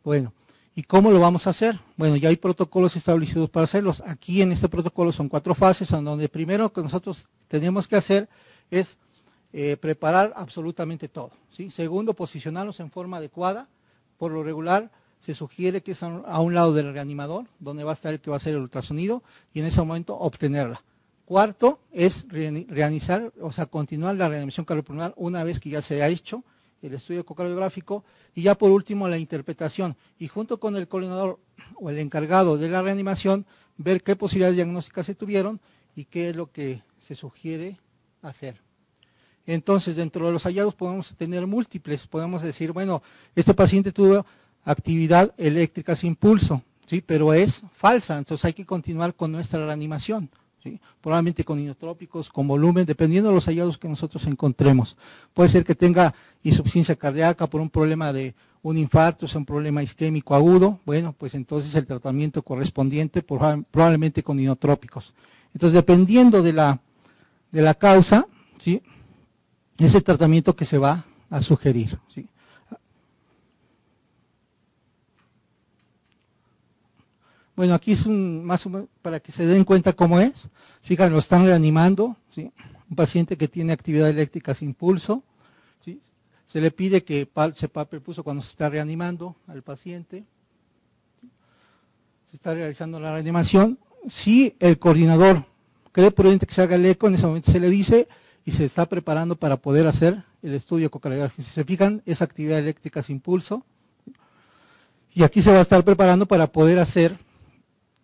Bueno, ¿y cómo lo vamos a hacer? Bueno, ya hay protocolos establecidos para hacerlos. Aquí en este protocolo son 4 fases, en donde primero que nosotros tenemos que hacer es preparar absolutamente todo, ¿sí? Segundo, posicionarnos en forma adecuada. Por lo regular, se sugiere que es a un lado del reanimador, donde va a estar el que va a hacer el ultrasonido, y en ese momento obtenerla. Cuarto es realizar, o sea, continuar la reanimación cardiopulmonar una vez que ya se ha hecho el estudio ecocardiográfico, y ya por último la interpretación, y junto con el coordinador o el encargado de la reanimación, ver qué posibilidades diagnósticas se tuvieron y qué es lo que se sugiere hacer. Entonces, dentro de los hallazgos podemos tener múltiples, podemos decir, bueno, este paciente tuvo actividad eléctrica sin pulso, ¿sí? Pero es falsa, entonces hay que continuar con nuestra reanimación, ¿sí? Probablemente con inotrópicos, con volumen, dependiendo de los hallazgos que nosotros encontremos. Puede ser que tenga insuficiencia cardíaca por un problema de un infarto, o sea, un problema isquémico agudo, bueno, pues entonces el tratamiento correspondiente probablemente con inotrópicos. Entonces, dependiendo de la causa, ¿sí?, es el tratamiento que se va a sugerir, ¿sí? Bueno, aquí es más o menos para que se den cuenta cómo es. Fíjense, lo están reanimando, ¿sí? Un paciente que tiene actividad eléctrica sin pulso, ¿sí? Se le pide que se palpe el pulso cuando se está reanimando al paciente. Se está realizando la reanimación. Si el coordinador cree prudente que se haga el eco, en ese momento se le dice, y se está preparando para poder hacer el estudio ecocardiográfico. Si se fijan, es actividad eléctrica sin pulso. Y aquí se va a estar preparando para poder hacer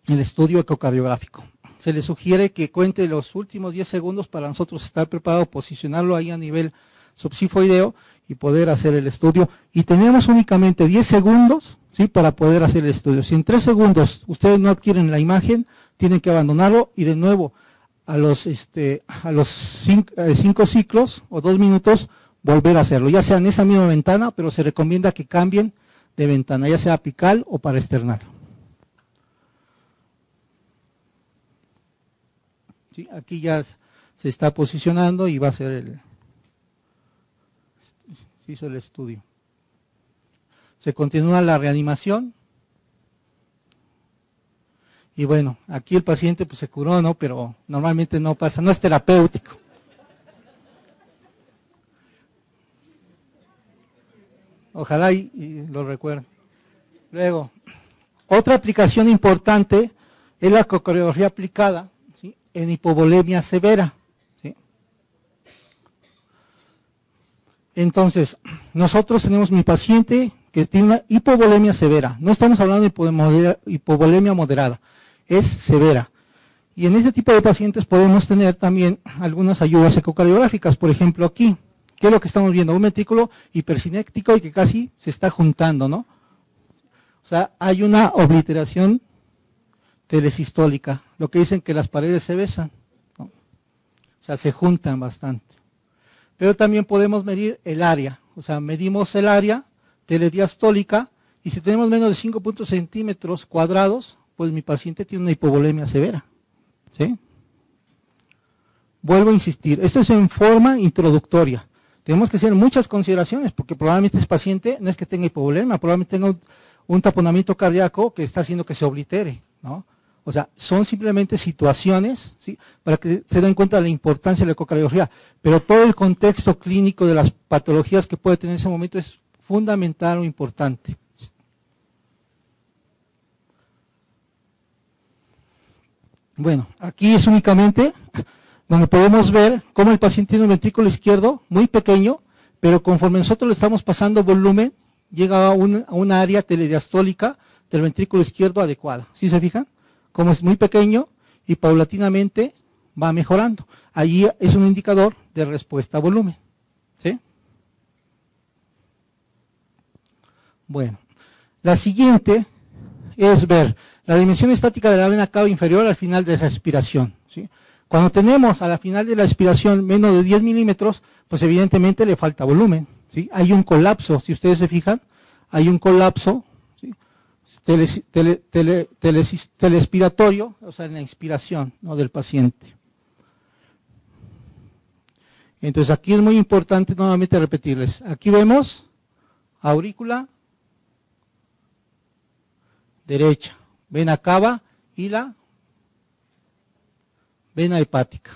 el estudio ecocardiográfico. Se le sugiere que cuente los últimos 10 segundos para nosotros estar preparados, posicionarlo ahí a nivel subsifoideo y poder hacer el estudio. Y tenemos únicamente 10 segundos, ¿sí?, para poder hacer el estudio. Si en 3 segundos ustedes no adquieren la imagen, tienen que abandonarlo y de nuevo a los 5 ciclos o 2 minutos volver a hacerlo, ya sea en esa misma ventana, pero se recomienda que cambien de ventana, ya sea apical o paraesternal. ¿Sí? Aquí ya se está posicionando y va a ser se hizo el estudio. Se continúa la reanimación. Y bueno, aquí el paciente pues se curó, ¿no? Pero normalmente no pasa, no es terapéutico. Ojalá y lo recuerden. Luego, otra aplicación importante es la ecocardiografía aplicada, ¿sí?, en hipovolemia severa, ¿sí? Entonces, nosotros tenemos mi paciente que tiene una hipovolemia severa. No estamos hablando de hipovolemia moderada, es severa. Y en ese tipo de pacientes podemos tener también algunas ayudas ecocardiográficas. Por ejemplo, aquí, ¿qué es lo que estamos viendo? Un ventrículo hipersinéctico y que casi se está juntando, ¿no? O sea, hay una obliteración telesistólica, lo que dicen que las paredes se besan, ¿no? O sea, se juntan bastante. Pero también podemos medir el área, o sea, medimos el área telediastólica y si tenemos menos de 5 centímetros cuadrados, pues mi paciente tiene una hipovolemia severa, ¿sí? Vuelvo a insistir, esto es en forma introductoria. Tenemos que hacer muchas consideraciones porque probablemente ese paciente no es que tenga hipovolemia, probablemente tenga un taponamiento cardíaco que está haciendo que se oblitere, ¿no? O sea, son simplemente situaciones, ¿sí?, para que se den cuenta de la importancia de la ecocardiografía, pero todo el contexto clínico de las patologías que puede tener en ese momento es fundamental o importante. Bueno, aquí es únicamente donde podemos ver cómo el paciente tiene un ventrículo izquierdo muy pequeño, pero conforme nosotros le estamos pasando volumen, llega a una área telediastólica del ventrículo izquierdo adecuada. ¿Sí se fijan? Como es muy pequeño y paulatinamente va mejorando. Allí es un indicador de respuesta a volumen, ¿sí? Bueno, la siguiente es ver la dimensión estática de la vena cava inferior al final de esa expiración, ¿sí? Cuando tenemos a la final de la expiración menos de 10 milímetros, pues evidentemente le falta volumen, ¿sí? Hay un colapso, si ustedes se fijan, hay un colapso, ¿sí?, telespiratorio, o sea, en la inspiración, ¿no?, del paciente. Entonces aquí es muy importante nuevamente repetirles. Aquí vemos aurícula derecha, vena cava y la vena hepática.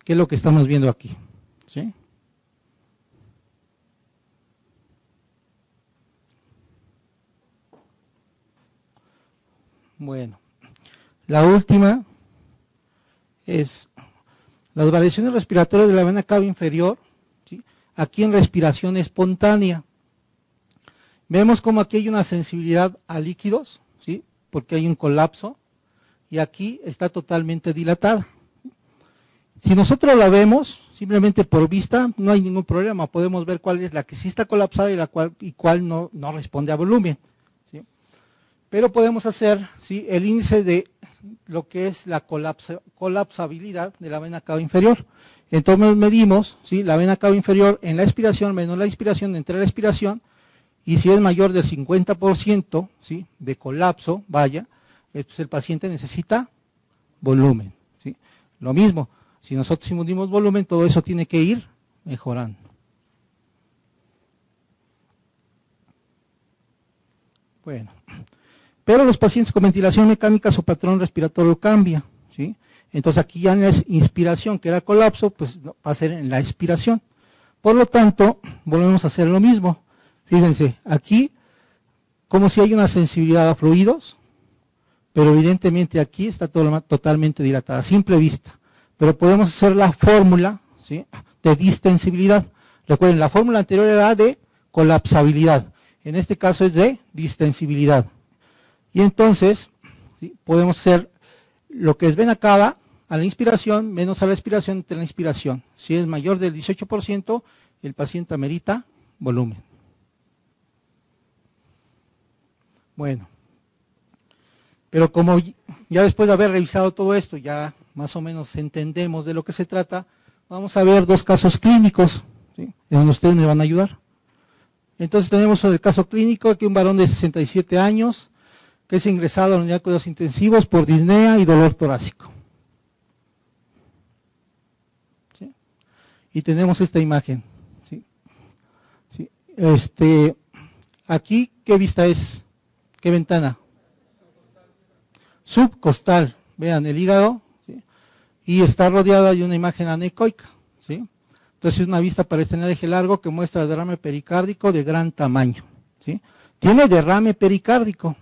¿Qué es lo que estamos viendo aquí? Bueno, la última es las variaciones respiratorias de la vena cava inferior, ¿sí? Aquí en respiración espontánea. Vemos como aquí hay una sensibilidad a líquidos, ¿sí? Porque hay un colapso, y aquí está totalmente dilatada. Si nosotros la vemos, simplemente por vista, no hay ningún problema, podemos ver cuál es la que sí está colapsada y cuál no responde a volumen, ¿sí? Pero podemos hacer, ¿sí?, el índice de lo que es la colapsabilidad de la vena cava inferior. Entonces medimos, ¿sí?, la vena cava inferior en la expiración menos la inspiración entre la expiración, y si es mayor del 50%, ¿sí?, de colapso, vaya, pues el paciente necesita volumen, ¿sí? Lo mismo, si nosotros medimos volumen, todo eso tiene que ir mejorando. Bueno, pero los pacientes con ventilación mecánica, su patrón respiratorio cambia, ¿sí? Entonces aquí ya en la inspiración, que era colapso, pues va a ser en la expiración. Por lo tanto, volvemos a hacer lo mismo. Fíjense, aquí, como si hay una sensibilidad a fluidos, pero evidentemente aquí está totalmente dilatada, a simple vista. Pero podemos hacer la fórmula, ¿sí?, de distensibilidad. Recuerden, la fórmula anterior era de colapsabilidad. En este caso es de distensibilidad. Y entonces, ¿sí?, podemos hacer lo que es vena cava a la inspiración menos a la expiración entre la inspiración. Si es mayor del 18%, el paciente amerita volumen. Bueno, pero como ya después de haber revisado todo esto, ya más o menos entendemos de lo que se trata, vamos a ver dos casos clínicos, ¿sí?, en donde ustedes me van a ayudar. Entonces tenemos el caso clínico, aquí un varón de 67 años, que es ingresado a la unidad de cuidados intensivos por disnea y dolor torácico. ¿Sí? Y tenemos esta imagen. ¿Sí? ¿Sí? Aquí, ¿qué vista es? ¿Qué ventana? Subcostal. Vean el hígado, ¿sí?, y está rodeada de una imagen anecoica, ¿sí? Entonces es una vista para extender eje largo que muestra derrame pericárdico de gran tamaño, ¿sí? Tiene derrame pericárdico.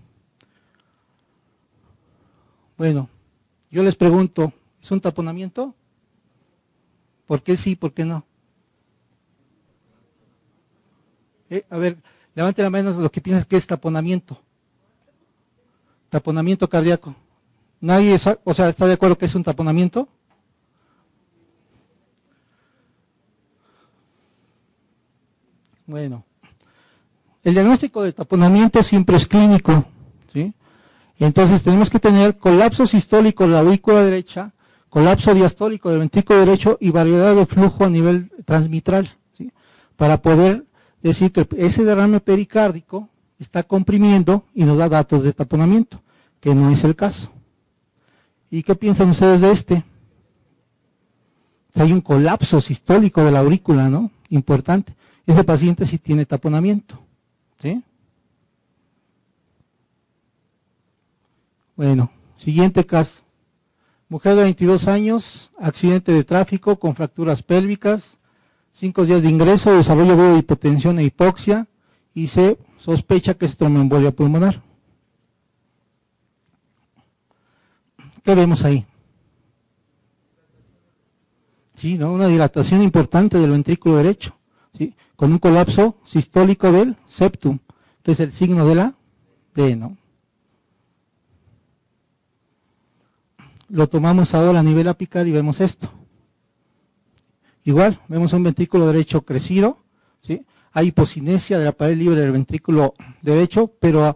Bueno, yo les pregunto, ¿es un taponamiento? ¿Por qué sí, por qué no? A ver, levante la mano lo que piensan que es taponamiento. Taponamiento cardíaco. ¿Nadie está de acuerdo que es un taponamiento? Bueno, el diagnóstico de taponamiento siempre es clínico, ¿sí? Entonces tenemos que tener colapso sistólico de la aurícula derecha, colapso diastólico del ventrículo derecho y variedad de flujo a nivel transmitral, ¿sí?, para poder decir que ese derrame pericárdico está comprimiendo y nos da datos de taponamiento, que no es el caso. ¿Y qué piensan ustedes de este? Hay un colapso sistólico de la aurícula, ¿no? Importante. Ese paciente sí tiene taponamiento, ¿sí? Bueno, siguiente caso. Mujer de 22 años, accidente de tráfico con fracturas pélvicas, 5 días de ingreso, desarrollo agudo de hipotensión e hipoxia, y se sospecha que es tromboembolia pulmonar. ¿Qué vemos ahí? Sí, ¿no? Una dilatación importante del ventrículo derecho, ¿sí?, con un colapso sistólico del septum, que es el signo de la D, ¿no? Lo tomamos ahora a nivel apical y vemos esto. Igual, vemos un ventrículo derecho crecido, ¿sí? Hay hipocinesia de la pared libre del ventrículo derecho, pero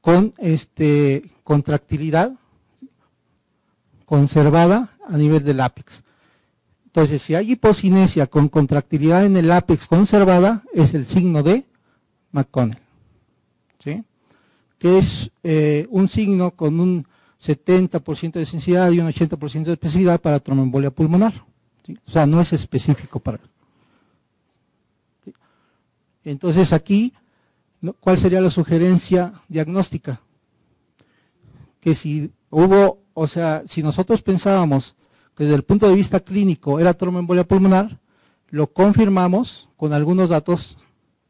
con contractilidad conservada a nivel del ápex. Entonces, si hay hipocinesia con contractilidad en el ápex conservada, es el signo de McConnell, ¿sí?, que es un signo con un 70% de sensibilidad y un 80% de especificidad para tromboembolia pulmonar, ¿sí? O sea, no es específico para... ¿sí? Entonces aquí, ¿cuál sería la sugerencia diagnóstica? Que si si nosotros pensábamos que desde el punto de vista clínico era tromboembolia pulmonar, lo confirmamos con algunos datos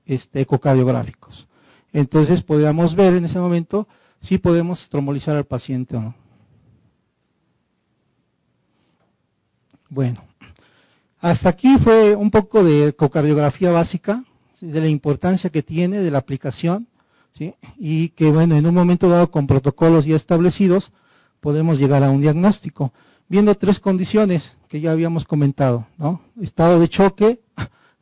ecocardiográficos. Entonces podríamos ver en ese momento si podemos trombolizar al paciente o no. Bueno, hasta aquí fue un poco de ecocardiografía básica, ¿sí?, de la importancia que tiene, de la aplicación, ¿sí?, y que bueno, en un momento dado con protocolos ya establecidos podemos llegar a un diagnóstico, viendo 3 condiciones que ya habíamos comentado, ¿no? Estado de choque,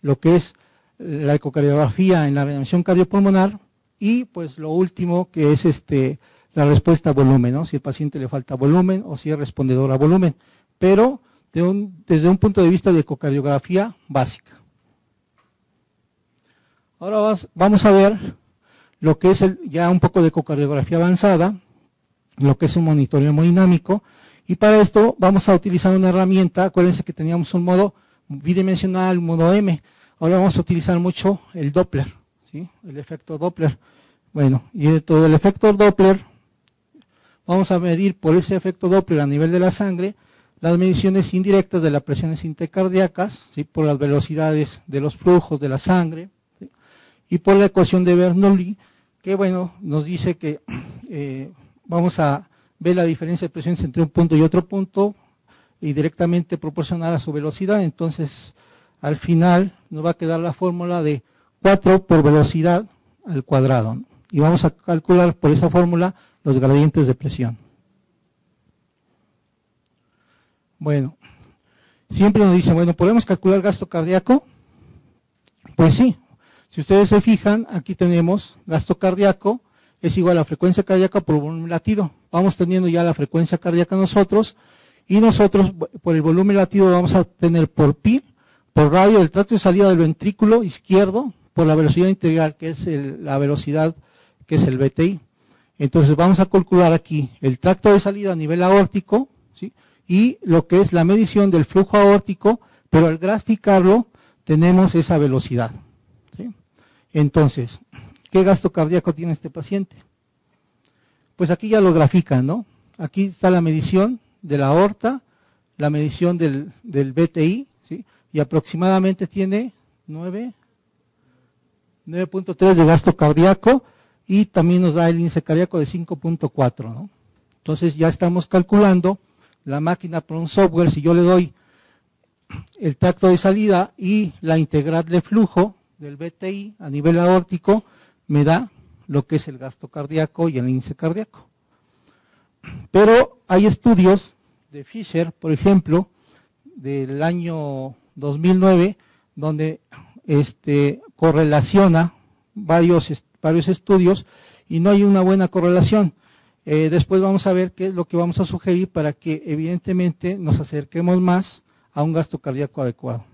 lo que es la ecocardiografía en la reanimación cardiopulmonar, y pues lo último que es la respuesta a volumen, ¿no? Si el paciente le falta volumen o si es respondedor a volumen, pero desde un punto de vista de ecocardiografía básica. Ahora vamos a ver lo que es ya un poco de ecocardiografía avanzada, lo que es un monitoreo hemodinámico, y para esto vamos a utilizar una herramienta. Acuérdense que teníamos un modo bidimensional, un modo M, ahora vamos a utilizar mucho el Doppler, ¿sí?, el efecto Doppler. Bueno, y dentro del efecto Doppler vamos a medir por ese efecto Doppler a nivel de la sangre las mediciones indirectas de las presiones intercardíacas, ¿sí?, por las velocidades de los flujos de la sangre, ¿sí?, y por la ecuación de Bernoulli, que bueno, nos dice que vamos a ver la diferencia de presiones entre un punto y otro punto y directamente proporcional a su velocidad. Entonces al final nos va a quedar la fórmula de 4 por velocidad al cuadrado, ¿no?, y vamos a calcular por esa fórmula los gradientes de presión. Bueno, siempre nos dicen, bueno, ¿podemos calcular gasto cardíaco? Pues sí, si ustedes se fijan, aquí tenemos gasto cardíaco es igual a frecuencia cardíaca por volumen latido. Vamos teniendo ya la frecuencia cardíaca nosotros, y nosotros por el volumen latido vamos a tener por pi, por radio del tracto de salida del ventrículo izquierdo, por la velocidad integral, que es la velocidad, que es el VTI. Entonces vamos a calcular aquí el tracto de salida a nivel aórtico, ¿sí?, y lo que es la medición del flujo aórtico, pero al graficarlo tenemos esa velocidad, ¿sí? Entonces, ¿qué gasto cardíaco tiene este paciente? Pues aquí ya lo grafican, ¿no? Aquí está la medición de la aorta, la medición del VTI, ¿sí?, y aproximadamente tiene 9.3 de gasto cardíaco, y también nos da el índice cardíaco de 5.4, ¿no? Entonces ya estamos calculando la máquina por un software. Si yo le doy el tracto de salida y la integral de flujo del VTI a nivel aórtico, me da lo que es el gasto cardíaco y el índice cardíaco. Pero hay estudios de Fisher, por ejemplo, del año 2009, donde correlaciona varios estudios y no hay una buena correlación. Después vamos a ver qué es lo que vamos a sugerir para que evidentemente nos acerquemos más a un gasto cardíaco adecuado.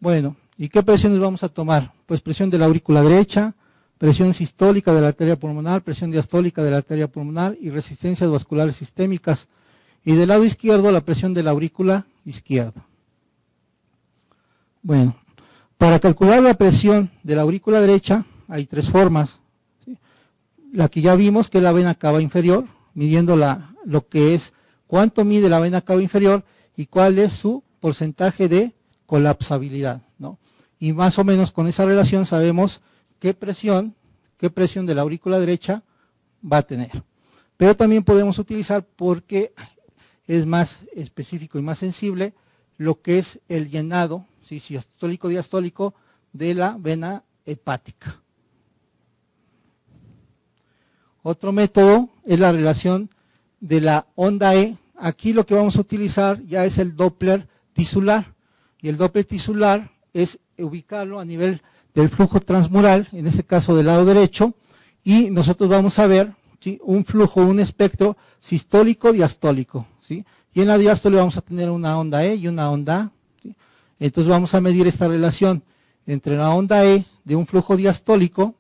Bueno, ¿y qué presiones vamos a tomar? Pues presión de la aurícula derecha, presión sistólica de la arteria pulmonar, presión diastólica de la arteria pulmonar y resistencias vasculares sistémicas. Y del lado izquierdo, la presión de la aurícula izquierda. Bueno, para calcular la presión de la aurícula derecha hay 3 formas. La que ya vimos, que es la vena cava inferior, midiendo lo que es cuánto mide la vena cava inferior y cuál es su porcentaje de colapsabilidad, ¿no? Y más o menos con esa relación sabemos qué presión de la aurícula derecha va a tener. Pero también podemos utilizar, porque es más específico y más sensible, lo que es el llenado, ¿sí?, sistólico-diastólico de la vena hepática. Otro método es la relación de la onda E. Aquí lo que vamos a utilizar ya es el Doppler tisular, y el Doppler tisular es ubicarlo a nivel del flujo transmural, en este caso del lado derecho, y nosotros vamos a ver, ¿sí?, un flujo, un espectro sistólico-diastólico, ¿sí?, y en la diástole vamos a tener una onda E y una onda A, ¿sí? Entonces vamos a medir esta relación entre la onda E de un flujo diastólico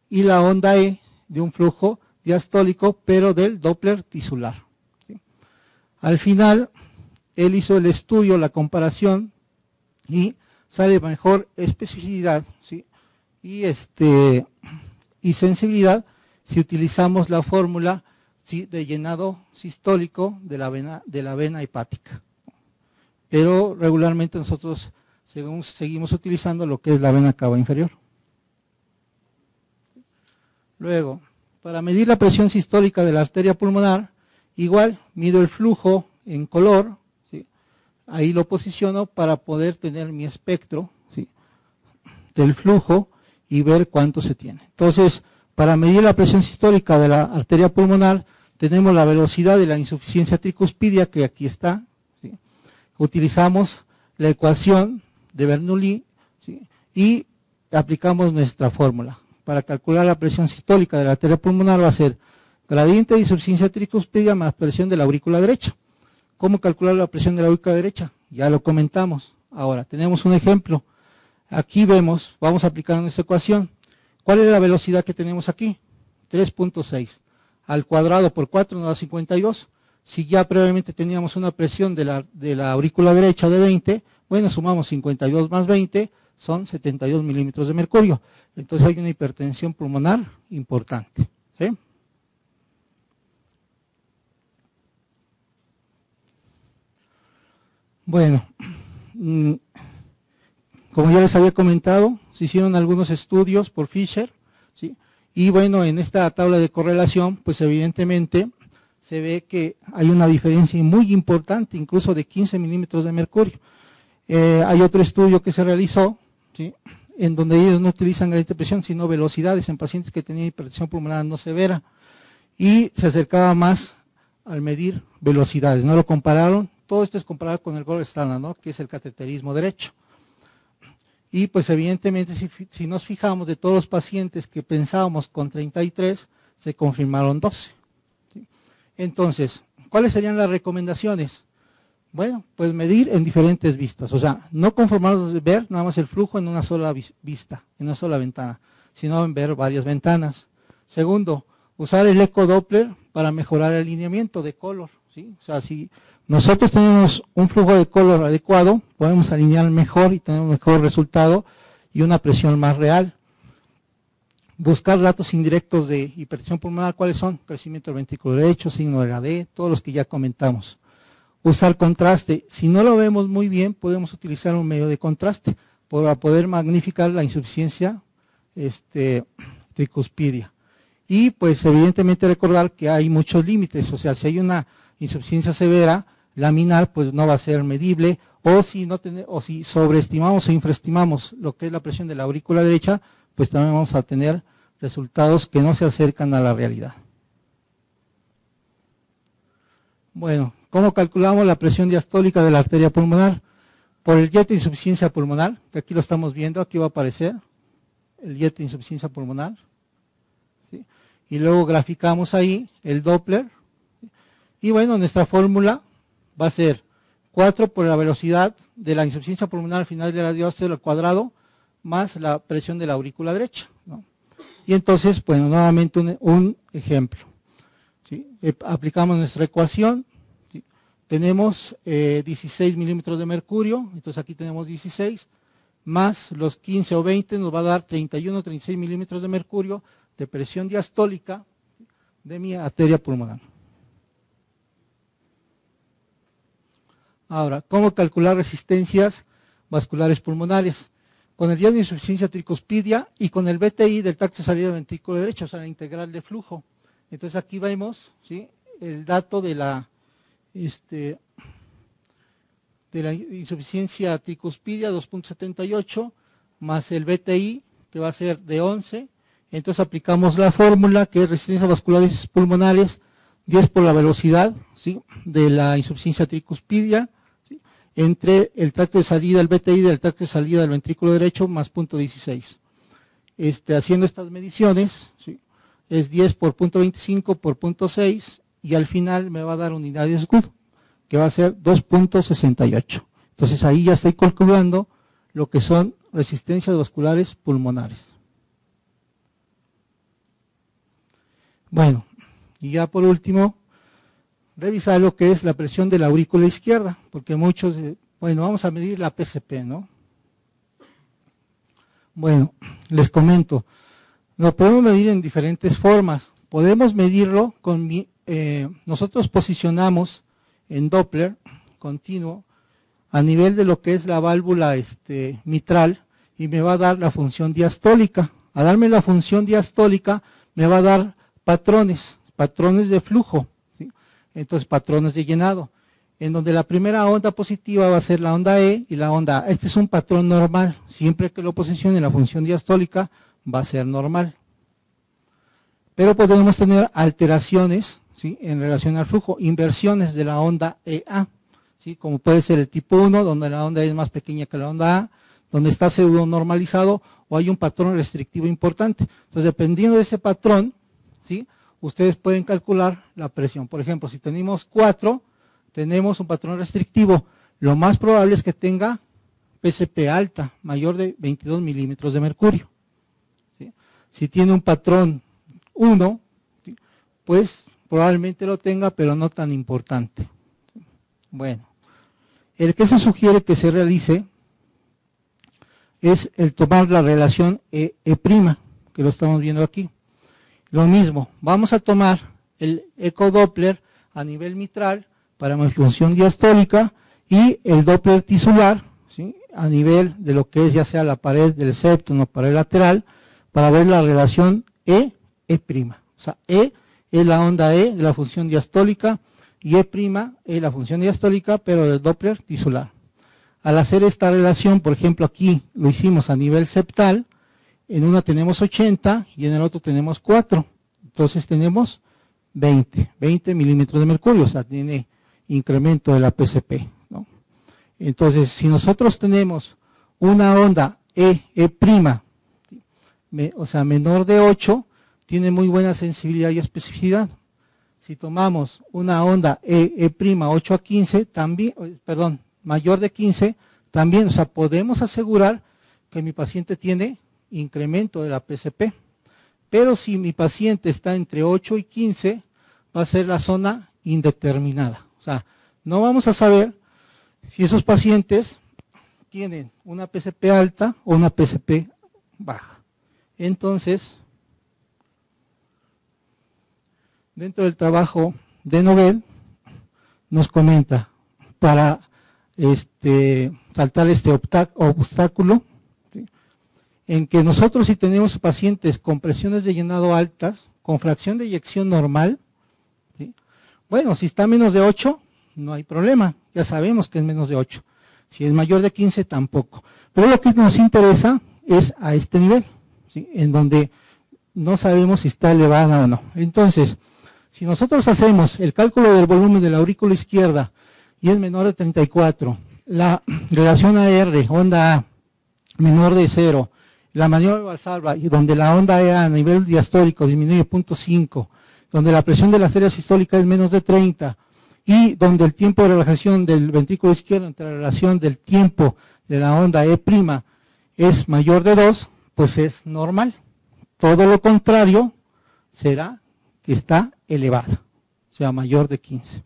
y la onda E de un flujo diastólico, pero del Doppler tisular, ¿sí? Al final, él hizo el estudio, la comparación, y sale mejor especificidad, ¿sí?, y sensibilidad si utilizamos la fórmula, ¿sí?, de llenado sistólico de la vena hepática. Pero regularmente nosotros seguimos utilizando lo que es la vena cava inferior. Luego, para medir la presión sistólica de la arteria pulmonar, igual mido el flujo en color, ¿sí? Ahí lo posiciono para poder tener mi espectro, ¿sí?, del flujo y ver cuánto se tiene. Entonces, para medir la presión sistólica de la arteria pulmonar, tenemos la velocidad de la insuficiencia tricuspidia, que aquí está, ¿sí? Utilizamos la ecuación de Bernoulli, ¿sí?, y aplicamos nuestra fórmula. Para calcular la presión sistólica de la arteria pulmonar va a ser gradiente de insuficiencia tricuspidia más presión de la aurícula derecha. ¿Cómo calcular la presión de la aurícula derecha? Ya lo comentamos. Ahora, tenemos un ejemplo. Aquí vemos, vamos a aplicar nuestra ecuación. ¿Cuál es la velocidad que tenemos aquí? 3.6. Al cuadrado por 4 nos da 52. Si ya previamente teníamos una presión de la aurícula derecha de 20, bueno, sumamos 52 más 20, son 72 milímetros de mercurio. Entonces hay una hipertensión pulmonar importante, ¿sí? Bueno, como ya les había comentado, se hicieron algunos estudios por Fisher, ¿sí? Y bueno, en esta tabla de correlación, pues evidentemente se ve que hay una diferencia muy importante, incluso de 15 milímetros de mercurio. Hay otro estudio que se realizó, ¿sí?, en donde ellos no utilizan gradiente de presión, sino velocidades en pacientes que tenían hipertensión pulmonar no severa, y se acercaba más al medir velocidades, no lo compararon. Todo esto es comparado con el gold standard, ¿no?, que es el cateterismo derecho. Y pues evidentemente si nos fijamos, de todos los pacientes que pensábamos con 33, se confirmaron 12. ¿Sí? Entonces, ¿cuáles serían las recomendaciones? Bueno, pues medir en diferentes vistas, o sea, no conformarnos de ver nada más el flujo en una sola vista, en una sola ventana, sino en ver varias ventanas. Segundo, usar el ecodoppler para mejorar el alineamiento de color, ¿sí? O sea, si nosotros tenemos un flujo de color adecuado, podemos alinear mejor y tener un mejor resultado y una presión más real. Buscar datos indirectos de hipertensión pulmonar, ¿cuáles son? Crecimiento del ventrículo derecho, signo de la D, todos los que ya comentamos. Usar contraste. Si no lo vemos muy bien, podemos utilizar un medio de contraste para poder magnificar la insuficiencia tricuspidia. Y pues evidentemente recordar que hay muchos límites, o sea, si hay una insuficiencia severa laminar, pues no va a ser medible, o si sobreestimamos o infraestimamos lo que es la presión de la aurícula derecha, pues también vamos a tener resultados que no se acercan a la realidad. Bueno, ¿cómo calculamos la presión diastólica de la arteria pulmonar? Por el jet de insuficiencia pulmonar, que aquí lo estamos viendo, aquí va a aparecer el jet de insuficiencia pulmonar, ¿sí? Y luego graficamos ahí el Doppler, ¿sí? Y bueno, nuestra fórmula va a ser 4 por la velocidad de la insuficiencia pulmonar al final de la diástole al cuadrado, más la presión de la aurícula derecha, ¿no? Y entonces, bueno, nuevamente un ejemplo, ¿sí? Aplicamos nuestra ecuación, ¿sí? Tenemos 16 milímetros de mercurio, entonces aquí tenemos 16, más los 15 o 20 nos va a dar 31 o 36 milímetros de mercurio de presión diastólica de mi arteria pulmonar. Ahora, ¿cómo calcular resistencias vasculares pulmonares? Con el jet de insuficiencia tricuspidia y con el BTI del tracto de salida del ventrículo derecho, o sea, la integral de flujo. Entonces aquí vemos, ¿sí?, el dato de la insuficiencia tricuspidia 2.78 más el BTI, que va a ser de 11. Entonces aplicamos la fórmula, que es resistencias vasculares pulmonares 10 por la velocidad, ¿sí?, de la insuficiencia tricuspidia, ¿sí?, entre el tracto de salida del BTI del tracto de salida del ventrículo derecho más 0.16. Haciendo estas mediciones, ¿sí?, es 10 por 0.25 por 0.6 y al final me va a dar unidad de escudo, que va a ser 2.68. Entonces ahí ya estoy calculando lo que son resistencias vasculares pulmonares. Bueno, y ya por último, revisar lo que es la presión de la aurícula izquierda, porque muchos, bueno, vamos a medir la PCP, ¿no? Bueno, les comento, lo podemos medir en diferentes formas. Podemos medirlo con, nosotros posicionamos en Doppler continuo a nivel de lo que es la válvula mitral y me va a dar la función diastólica. A darme la función diastólica me va a dar patrones de flujo, ¿sí? Entonces patrones de llenado, en donde la primera onda positiva va a ser la onda E y la onda A. Este es un patrón normal, siempre que lo posicione la función diastólica va a ser normal. Pero podemos tener alteraciones, ¿sí?, en relación al flujo, inversiones de la onda EA, ¿sí?, como puede ser el tipo 1, donde la onda E es más pequeña que la onda A, donde está pseudo normalizado o hay un patrón restrictivo importante. Entonces, dependiendo de ese patrón, ¿sí?, ustedes pueden calcular la presión. Por ejemplo, si tenemos 4, tenemos un patrón restrictivo, lo más probable es que tenga PCP alta, mayor de 22 milímetros de mercurio, ¿sí? Si tiene un patrón 1, ¿sí?, pues probablemente lo tenga, pero no tan importante. Bueno, el que se sugiere que se realice es el tomar la relación E', que lo estamos viendo aquí. Lo mismo, vamos a tomar el ecodoppler a nivel mitral para mi función diastólica y el doppler tisular, ¿sí?, a nivel de lo que es ya sea la pared del septum o pared lateral, para ver la relación E'. O sea, E es la onda E de la función diastólica y E' es la función diastólica, pero del doppler tisular. Al hacer esta relación, por ejemplo, aquí lo hicimos a nivel septal, en una tenemos 80 y en el otro tenemos 4. Entonces tenemos 20 milímetros de mercurio, o sea, tiene incremento de la PCP, ¿no? Entonces, si nosotros tenemos una onda E', o sea, menor de 8, tiene muy buena sensibilidad y especificidad. Si tomamos una onda E', 8 a 15, también, perdón, mayor de 15, también, o sea, podemos asegurar que mi paciente tiene incremento de la PCP. Pero si mi paciente está entre 8 y 15, va a ser la zona indeterminada. O sea, no vamos a saber si esos pacientes tienen una PCP alta o una PCP baja. Entonces, dentro del trabajo de Nobel, nos comenta, para saltar este obstáculo, ¿sí?, en que nosotros, si tenemos pacientes con presiones de llenado altas, con fracción de eyección normal, ¿sí?, bueno, si está menos de 8, no hay problema, ya sabemos que es menos de 8. Si es mayor de 15, tampoco. Pero lo que nos interesa es a este nivel, ¿sí?, en donde no sabemos si está elevada o no. Entonces, si nosotros hacemos el cálculo del volumen de la aurícula izquierda y es menor de 34, la relación AR, onda A, menor de 0, la mayor valsalva, y donde la onda EA a nivel diastólico disminuye 0.5, donde la presión de la arteria sistólica es menos de 30, y donde el tiempo de relajación del ventrículo izquierdo entre la relación del tiempo de la onda E' es mayor de 2, pues es normal. Todo lo contrario será que está elevada, o sea, mayor de 15.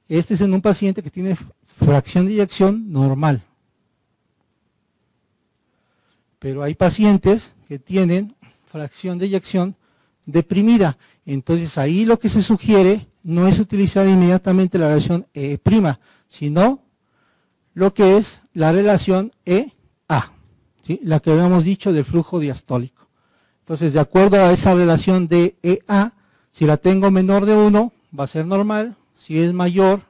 Este es en un paciente que tiene fracción de eyección normal. Pero hay pacientes que tienen fracción de eyección deprimida. Entonces ahí lo que se sugiere no es utilizar inmediatamente la relación E', sino lo que es la relación EA, ¿sí?, la que habíamos dicho del flujo diastólico. Entonces, de acuerdo a esa relación de EA, si la tengo menor de 1, va a ser normal. Si es mayor,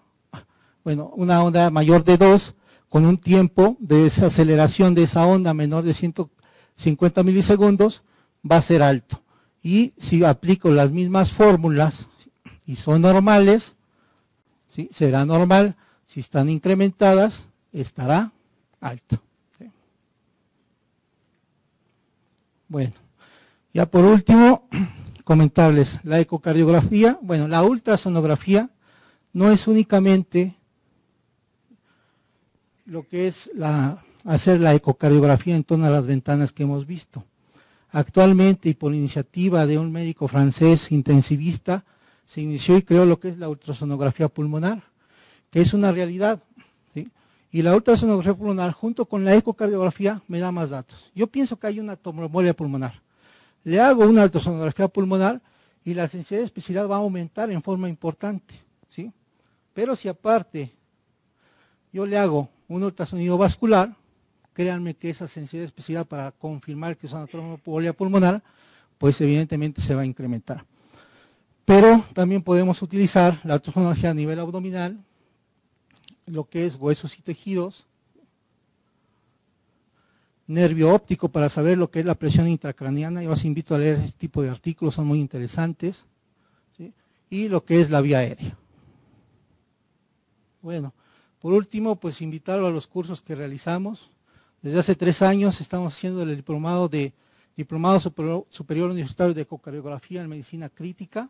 bueno, una onda mayor de 2, con un tiempo de desaceleración de esa onda menor de 150 milisegundos, va a ser alto. Y si aplico las mismas fórmulas y son normales, ¿sí?, será normal. Si están incrementadas, estará alto, ¿sí? Bueno, ya por último, comentarles la ecocardiografía. Bueno, la ultrasonografía no es únicamente lo que es hacer la ecocardiografía en torno a las ventanas que hemos visto. Actualmente, y por iniciativa de un médico francés intensivista, se inició y creó lo que es la ultrasonografía pulmonar, que es una realidad, ¿sí? Y la ultrasonografía pulmonar, junto con la ecocardiografía, me da más datos. Yo pienso que hay una tromboembolia pulmonar. Le hago una ultrasonografía pulmonar y la sensibilidad de especialidad va a aumentar en forma importante, ¿sí? Pero si aparte yo le hago un ultrasonido vascular, créanme que esa sensibilidad de especialidad para confirmar que es una tromboembolia pulmonar pues evidentemente se va a incrementar. Pero también podemos utilizar la ultrasonografía a nivel abdominal, lo que es huesos y tejidos, nervio óptico para saber lo que es la presión intracraniana. Yo os invito a leer este tipo de artículos, son muy interesantes, ¿sí? Y lo que es la vía aérea. Bueno, por último, pues invitarlo a los cursos que realizamos. Desde hace 3 años estamos haciendo el Diplomado Superior Universitario de Ecocardiografía en Medicina Crítica.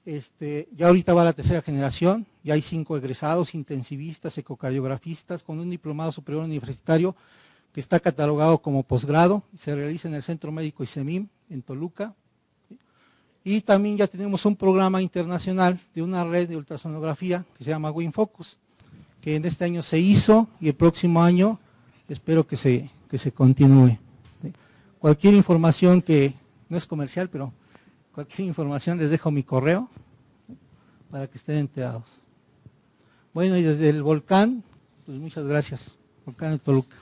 Ya ahorita va la 3ª generación, ya hay 5 egresados, intensivistas, ecocardiografistas, con un diplomado superior universitario que está catalogado como posgrado, se realiza en el Centro Médico ICEMIM, en Toluca. Y también ya tenemos un programa internacional de una red de ultrasonografía que se llama WinFocus, que en este año se hizo y el próximo año espero que se continúe. Cualquier información que, no es comercial, pero cualquier información les dejo mi correo para que estén enterados. Bueno, y desde el volcán, pues muchas gracias, volcán de Toluca.